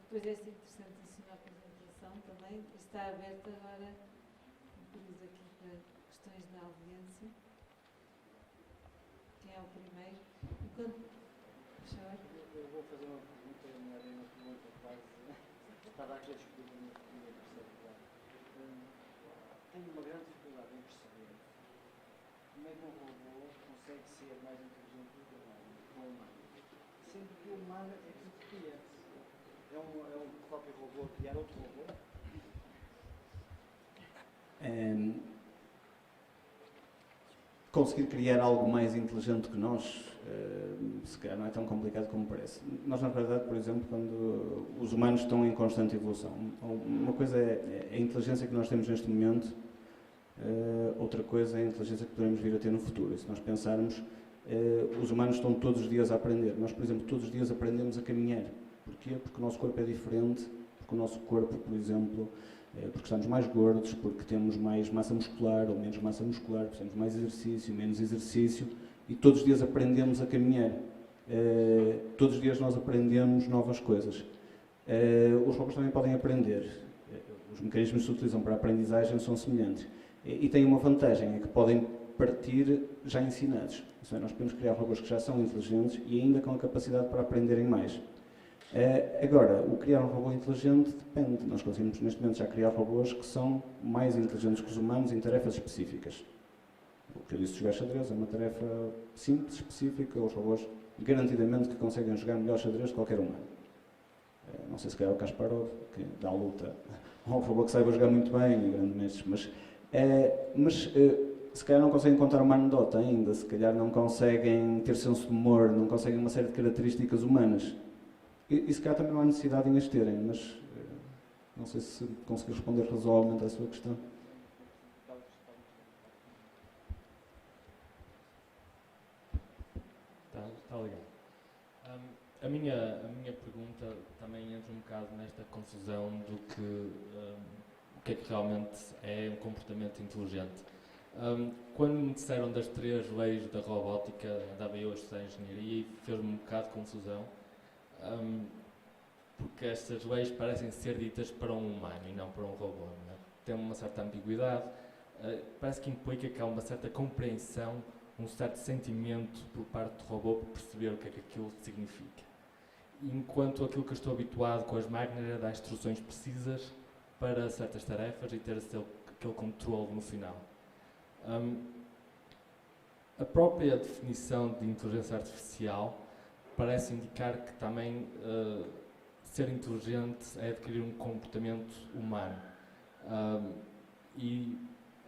Depois desta interessantíssima apresentação também, está aberta agora, diz aqui para questões da audiência. Quem é o primeiro? Eu vou fazer uma pergunta, uma pergunta quase. Estava aqui a descobrir uma percepção. Tenho uma grande dificuldade em perceber como é que um robô consegue ser mais inteligente do que um humano. Sendo que o humano é tudo cria. É um próprio robô a criar outro robô? Conseguir criar algo mais inteligente que nós, se calhar não é tão complicado como parece. Nós, na verdade, por exemplo, quando os humanos estão em constante evolução, uma coisa é a inteligência que nós temos neste momento, outra coisa é a inteligência que poderemos vir a ter no futuro. E se nós pensarmos, os humanos estão todos os dias a aprender. Nós, por exemplo, todos os dias aprendemos a caminhar. Porquê? Porque o nosso corpo é diferente, porque o nosso corpo, por exemplo, porque estamos mais gordos, porque temos mais massa muscular ou menos massa muscular, porque temos mais exercício, menos exercício, e todos os dias aprendemos a caminhar. Todos os dias nós aprendemos novas coisas. Os robôs também podem aprender. Os mecanismos que se utilizam para a aprendizagem são semelhantes. E têm uma vantagem, é que podem partir já ensinados. Isso é, nós podemos criar robôs que já são inteligentes e ainda com a capacidade para aprenderem mais. Agora, o criar um robô inteligente depende. Nós conseguimos, neste momento, já criar robôs que são mais inteligentes que os humanos em tarefas específicas. O que eu disse de jogar xadrez é uma tarefa simples, específica. Os robôs, garantidamente, que conseguem jogar melhor xadrez que qualquer humano. Não sei se calhar o Kasparov, que dá luta a um robô que saiba jogar muito bem, grande mestre, mas se calhar não conseguem contar uma anedota ainda, se calhar não conseguem ter senso de humor, não conseguem uma série de características humanas. E se calhar também não há necessidade em as terem, mas não sei se consegui responder razoavelmente à sua questão. Está legal. A minha pergunta também entra um bocado nesta confusão do que o que é que realmente é um comportamento inteligente. Quando me disseram das 3 leis da robótica, andava eu a estudar engenharia e fez-me um bocado de confusão. Porque estas leis parecem ser ditas para um humano e não para um robô, não é? Tem uma certa ambiguidade, parece que implica que há uma certa compreensão um certo sentimento por parte do robô para perceber o que é que aquilo significa. Enquanto aquilo que eu estou habituado com as máquinas é dar instruções precisas para certas tarefas e ter aquele controle no final. A própria definição de inteligência artificial parece indicar que também ser inteligente é adquirir um comportamento humano. E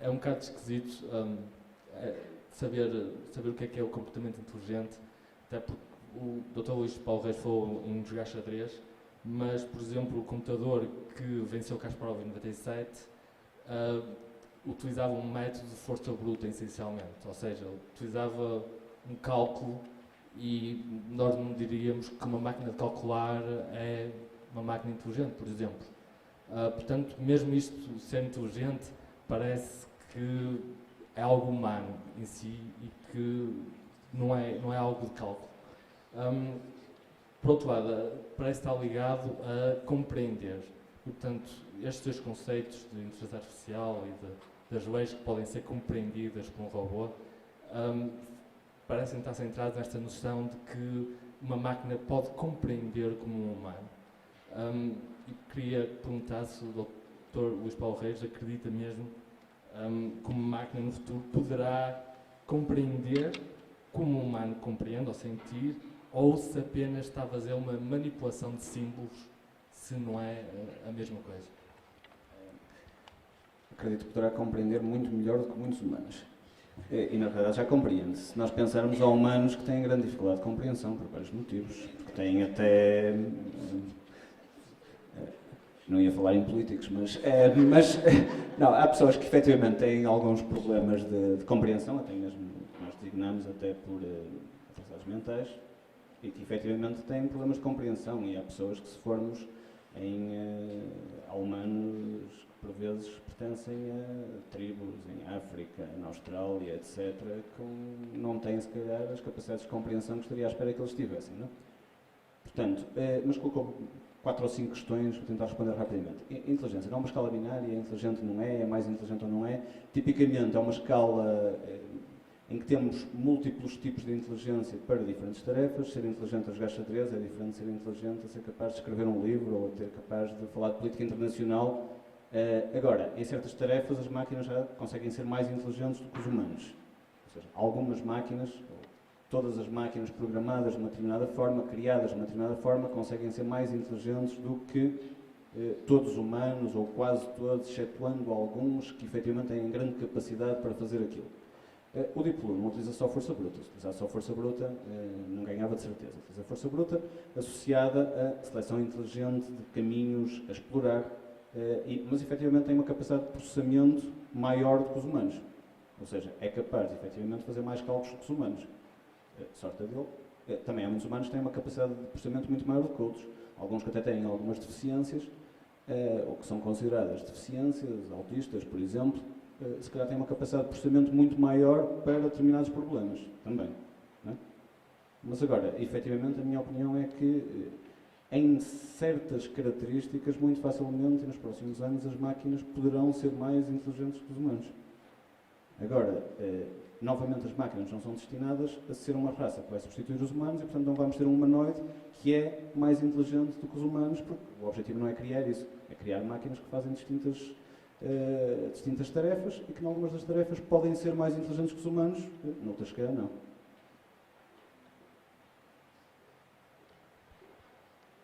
é um bocado esquisito saber o que é o comportamento inteligente, até porque o Dr. Luís Paulo Reis falou em jogar xadrez, mas, por exemplo, o computador que venceu Kasparov em 97 utilizava um método de força bruta, essencialmente, ou seja, utilizava um cálculo e nós não diríamos que uma máquina de calcular é uma máquina inteligente, por exemplo. Portanto, mesmo isto ser inteligente, parece que é algo humano em si e que não é algo de cálculo. Por outro lado, parece estar ligado a compreender. Portanto, estes dois conceitos de inteligência artificial e das leis que podem ser compreendidas por um robô parecem estar centrados nesta noção de que uma máquina pode compreender como um humano. E queria perguntar se o Dr. Luís Paulo Reis acredita mesmo que uma máquina no futuro poderá compreender como um humano compreende ou sentir, ou se apenas está a fazer uma manipulação de símbolos, se não é a mesma coisa. Acredito que poderá compreender muito melhor do que muitos humanos. E na verdade já compreende. Se nós pensarmos, há humanos que têm grande dificuldade de compreensão, por vários motivos. Porque têm até... Não ia falar em políticos, mas não, há pessoas que efetivamente têm alguns problemas de compreensão, até mesmo que nós designamos até por atrasados mentais, e que efetivamente têm problemas de compreensão. E há pessoas que, se formos há humanos que por vezes pertencem a tribos em África, na Austrália, etc., que não têm, se calhar, as capacidades de compreensão que estaria à espera que eles tivessem, não? Portanto, mas colocou 4 ou 5 questões, vou tentar responder rapidamente. Inteligência não é uma escala binária, é inteligente ou não é mais inteligente ou não é. Tipicamente é uma escala em que temos múltiplos tipos de inteligência para diferentes tarefas. Ser inteligente a jogar xadrez é diferente de ser inteligente a ser capaz de escrever um livro ou a ser capaz de falar de política internacional. Agora, em certas tarefas as máquinas já conseguem ser mais inteligentes do que os humanos. Ou seja, algumas máquinas, todas as máquinas programadas de uma determinada forma, criadas de uma determinada forma, conseguem ser mais inteligentes do que todos os humanos, ou quase todos, excetuando alguns que efetivamente têm grande capacidade para fazer aquilo. O Deep Blue não utiliza só força bruta. Se utilizasse só força bruta, não ganhava de certeza. Utiliza força bruta associada a seleção inteligente de caminhos a explorar, mas efetivamente tem uma capacidade de processamento maior do que os humanos. Ou seja, é capaz de efetivamente fazer mais cálculos do que os humanos. Sorte dele. Também há muitos humanos que têm uma capacidade de processamento muito maior do que outros. Alguns que até têm algumas deficiências, ou que são consideradas deficiências, autistas, por exemplo, se calhar têm uma capacidade de processamento muito maior para determinados problemas, também. Não é? Mas agora, efetivamente, a minha opinião é que, em certas características, muito facilmente, nos próximos anos, as máquinas poderão ser mais inteligentes que os humanos. Agora, novamente, as máquinas não são destinadas a ser uma raça que vai substituir os humanos e, portanto, não vamos ter um humanoide que é mais inteligente do que os humanos, porque o objetivo não é criar isso, é criar máquinas que fazem distintas tarefas e que, em algumas das tarefas, podem ser mais inteligentes que os humanos, noutras, se calhar, não.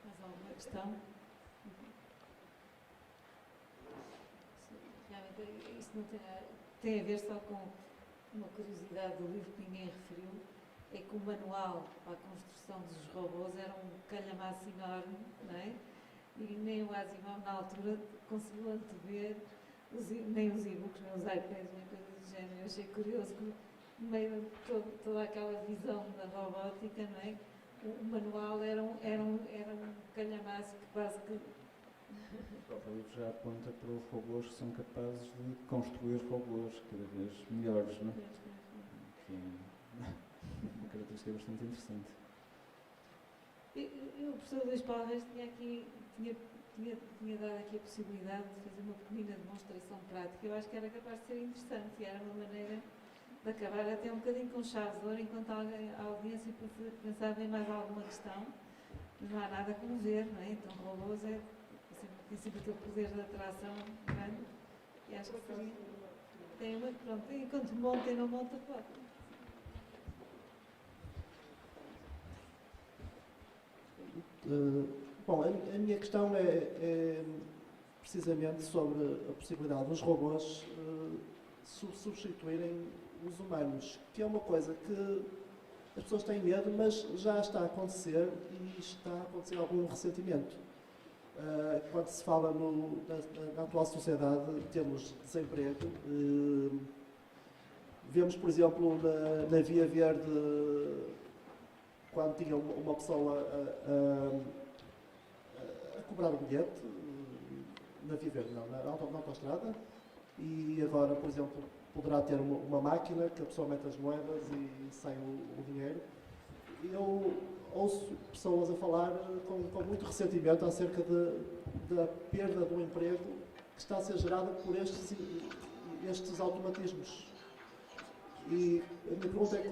Mais alguma questão? Realmente, isto não tem a ver só com uma curiosidade do livro que ninguém referiu, é que o manual para a construção dos robôs era um calhamaço enorme, não é? E nem o Asimov, na altura, conseguiu antever nem os e-books, nem os iPads, nem coisas do género. Eu achei curioso que, no meio de toda aquela visão da robótica, não é? O manual era um calhamaço que quase que... O próprio livro já aponta para os robôs que são capazes de construir robôs cada vez melhores, não é? Que é uma característica bastante interessante. O professor Luís Paulo Reis tinha dado aqui a possibilidade de fazer uma pequenina demonstração prática. Eu acho que era capaz de ser interessante e era uma maneira de acabar até um bocadinho com chave de ouro, enquanto a audiência pensava em mais alguma questão. Mas não há nada como ver, não é? Então, robôs tem sempre aquele poder de atração grande. E acho que seria. Tem uma, pronto, enquanto monta e não monta, pode. Bom, a minha questão é precisamente sobre a possibilidade dos robôs substituírem os humanos, que é uma coisa que as pessoas têm medo, mas já está a acontecer e está a acontecer algum ressentimento. Quando se fala na atual sociedade, temos desemprego. Vemos, por exemplo, na Via Verde, quando tinha uma pessoa a cobrar o bilhete, na Via Verde não, na autoestrada, e agora, por exemplo, poderá ter uma máquina que a pessoa mete as moedas e sai o dinheiro. Eu ouço pessoas a falar com muito ressentimento acerca da perda do emprego que está a ser gerada por estes automatismos. E a minha pergunta é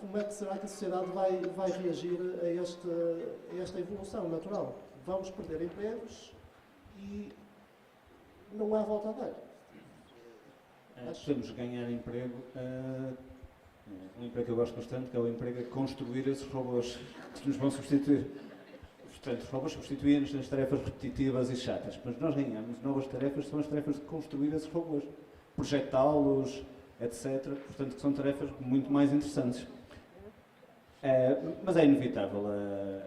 como é que será que a sociedade vai reagir a esta evolução natural? Vamos perder empregos e não há volta a dar. Podemos ganhar emprego, um emprego que eu gosto bastante, que é o emprego a construir esses robôs que nos vão substituir. Portanto, os robôs substituem-nos nas tarefas repetitivas e chatas, mas nós ganhamos novas tarefas, são as tarefas de construir esses robôs, projetá-los, etc. Portanto, que são tarefas muito mais interessantes. Mas é inevitável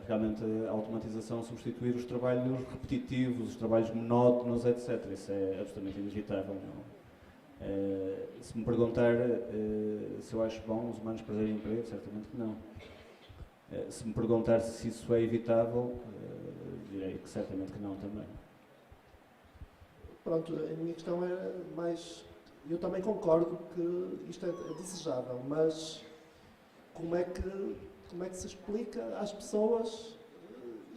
realmente a automatização substituir os trabalhos repetitivos, os trabalhos monótonos, etc. Isso é absolutamente inevitável. Não? Se me perguntar se eu acho bom os humanos perderem emprego, certamente que não. Se me perguntar se isso é evitável, direi que certamente que não também. Pronto, a minha questão é mais... Eu também concordo que isto é desejável, mas como é que se explica às pessoas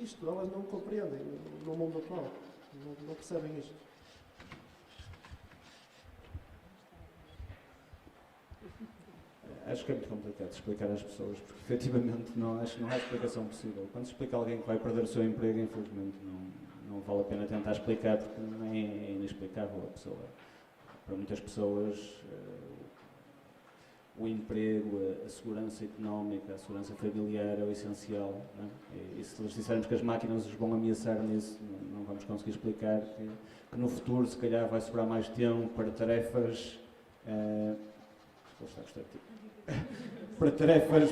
isto? Elas não compreendem no mundo atual, não percebem isto. Acho que é muito complicado explicar às pessoas, porque efetivamente acho que não há explicação possível. Quando se explica a alguém que vai perder o seu emprego, infelizmente não vale a pena tentar explicar, porque é inexplicável a pessoa. Para muitas pessoas, o emprego, a segurança económica, a segurança familiar é o essencial. Não é? E se lhes dissermos que as máquinas os vão ameaçar nisso, não vamos conseguir explicar que no futuro, se calhar, vai sobrar mais tempo para tarefas... para tarefas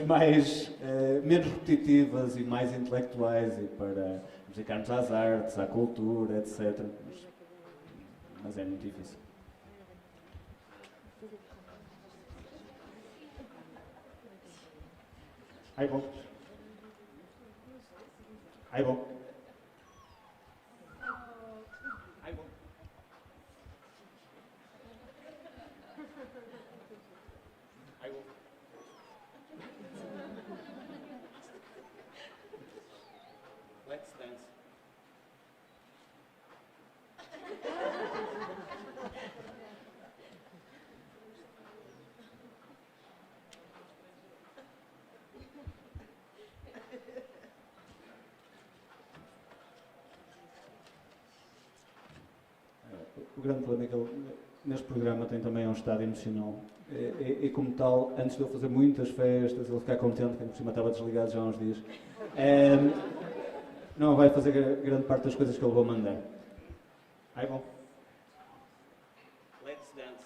menos repetitivas e mais intelectuais e para dedicarmos às artes, à cultura, etc. Mas é muito difícil. Ai bom. Ai bom. Ai bom. Ai bom. Let's dance. O grande problema é que ele, neste programa, tem também um estado emocional. E como tal, antes de eu fazer muitas festas, ele ficar contente, que por cima estava desligado já há uns dias, não vai fazer grande parte das coisas que ele vou mandar. Ai bom. Let's dance.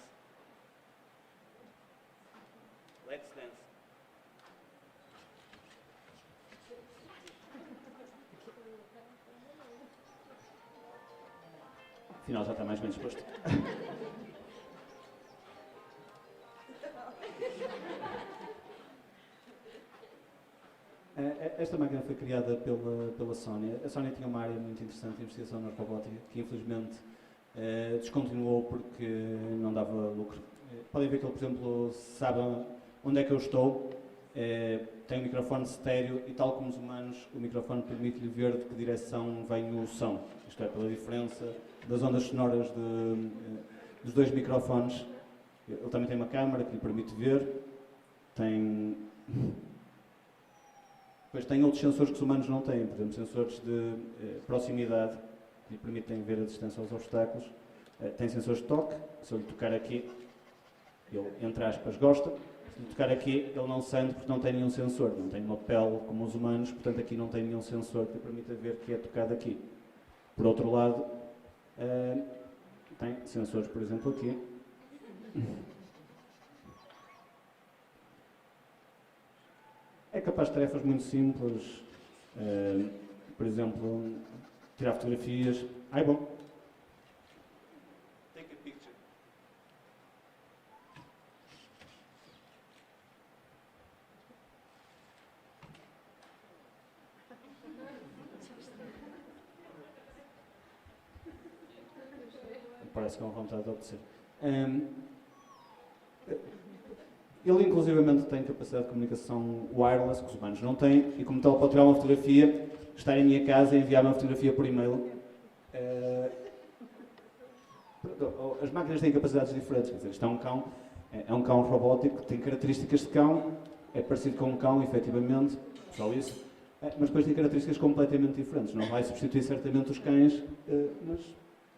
Let's dance. Afinal já está mais bem disposto. Esta máquina foi criada pela Sony. A Sony tinha uma área muito interessante de investigação na robótica, que infelizmente descontinuou porque não dava lucro. Podem ver que ele, por exemplo, sabe onde é que eu estou, tem um microfone estéreo e, tal como os humanos, o microfone permite-lhe ver de que direção vem o som. Isto é, pela diferença das ondas sonoras dos dois microfones. Ele também tem uma câmara que lhe permite ver. tem... Depois tem outros sensores que os humanos não têm, por exemplo, sensores de proximidade, que lhe permitem ver a distância aos obstáculos. Tem sensores de toque, se eu lhe tocar aqui, ele, entre aspas, gosta. Se lhe tocar aqui, ele não sente porque não tem nenhum sensor, não tem uma pele como os humanos, portanto aqui não tem nenhum sensor que lhe permita ver que é tocado aqui. Por outro lado, tem sensores, por exemplo, aqui. É capaz de tarefas muito simples, por exemplo, tirar fotografias. Ai, bom. Take a picture. Parece com vontade de obedecer. Ele, inclusivamente, tem capacidade de comunicação wireless, que os humanos não têm, e como tal, pode tirar uma fotografia, estar em minha casa e enviar uma fotografia por e-mail. As máquinas têm capacidades diferentes, quer dizer, isto é um cão robótico, tem características de cão, é parecido com um cão, efetivamente, só isso, mas depois tem características completamente diferentes. Não vai substituir certamente os cães, mas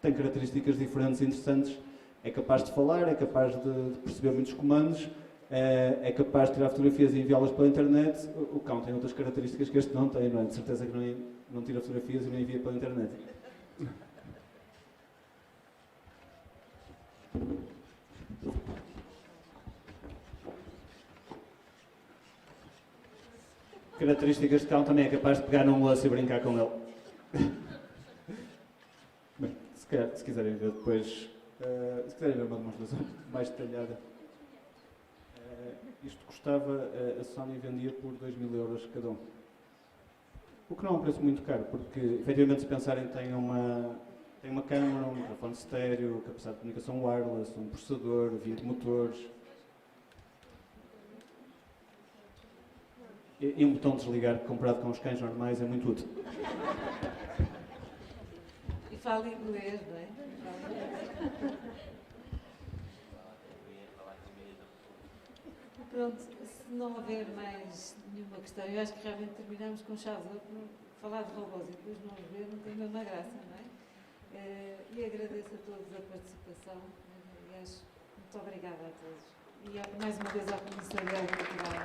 tem características diferentes e interessantes. É capaz de falar, é capaz de perceber muitos comandos, é capaz de tirar fotografias e enviá-las pela internet. O cão tem outras características que este não tem, não é? De certeza que não tira fotografias e não envia pela internet. Características de cão também é capaz de pegar num laço e brincar com ele. Bem, se quiserem ver depois, se quiserem ver uma demonstração mais detalhada, isto custava, a Sony vendia por 2.000 euros cada um. O que não é um preço muito caro, porque efetivamente se pensarem tem uma câmera, um microfone estéreo, capacidade de comunicação wireless, um processador, 20 motores e um botão de desligar que comparado com os cães normais é muito útil. E fala inglês, não é? Pronto, se não houver mais nenhuma questão, eu acho que realmente terminamos com chave de ouro. Falar de robôs e depois não os ver não tem a mesma graça, não é? E agradeço a todos a participação e acho muito obrigada a todos. E mais uma vez ao Comissário Cultural.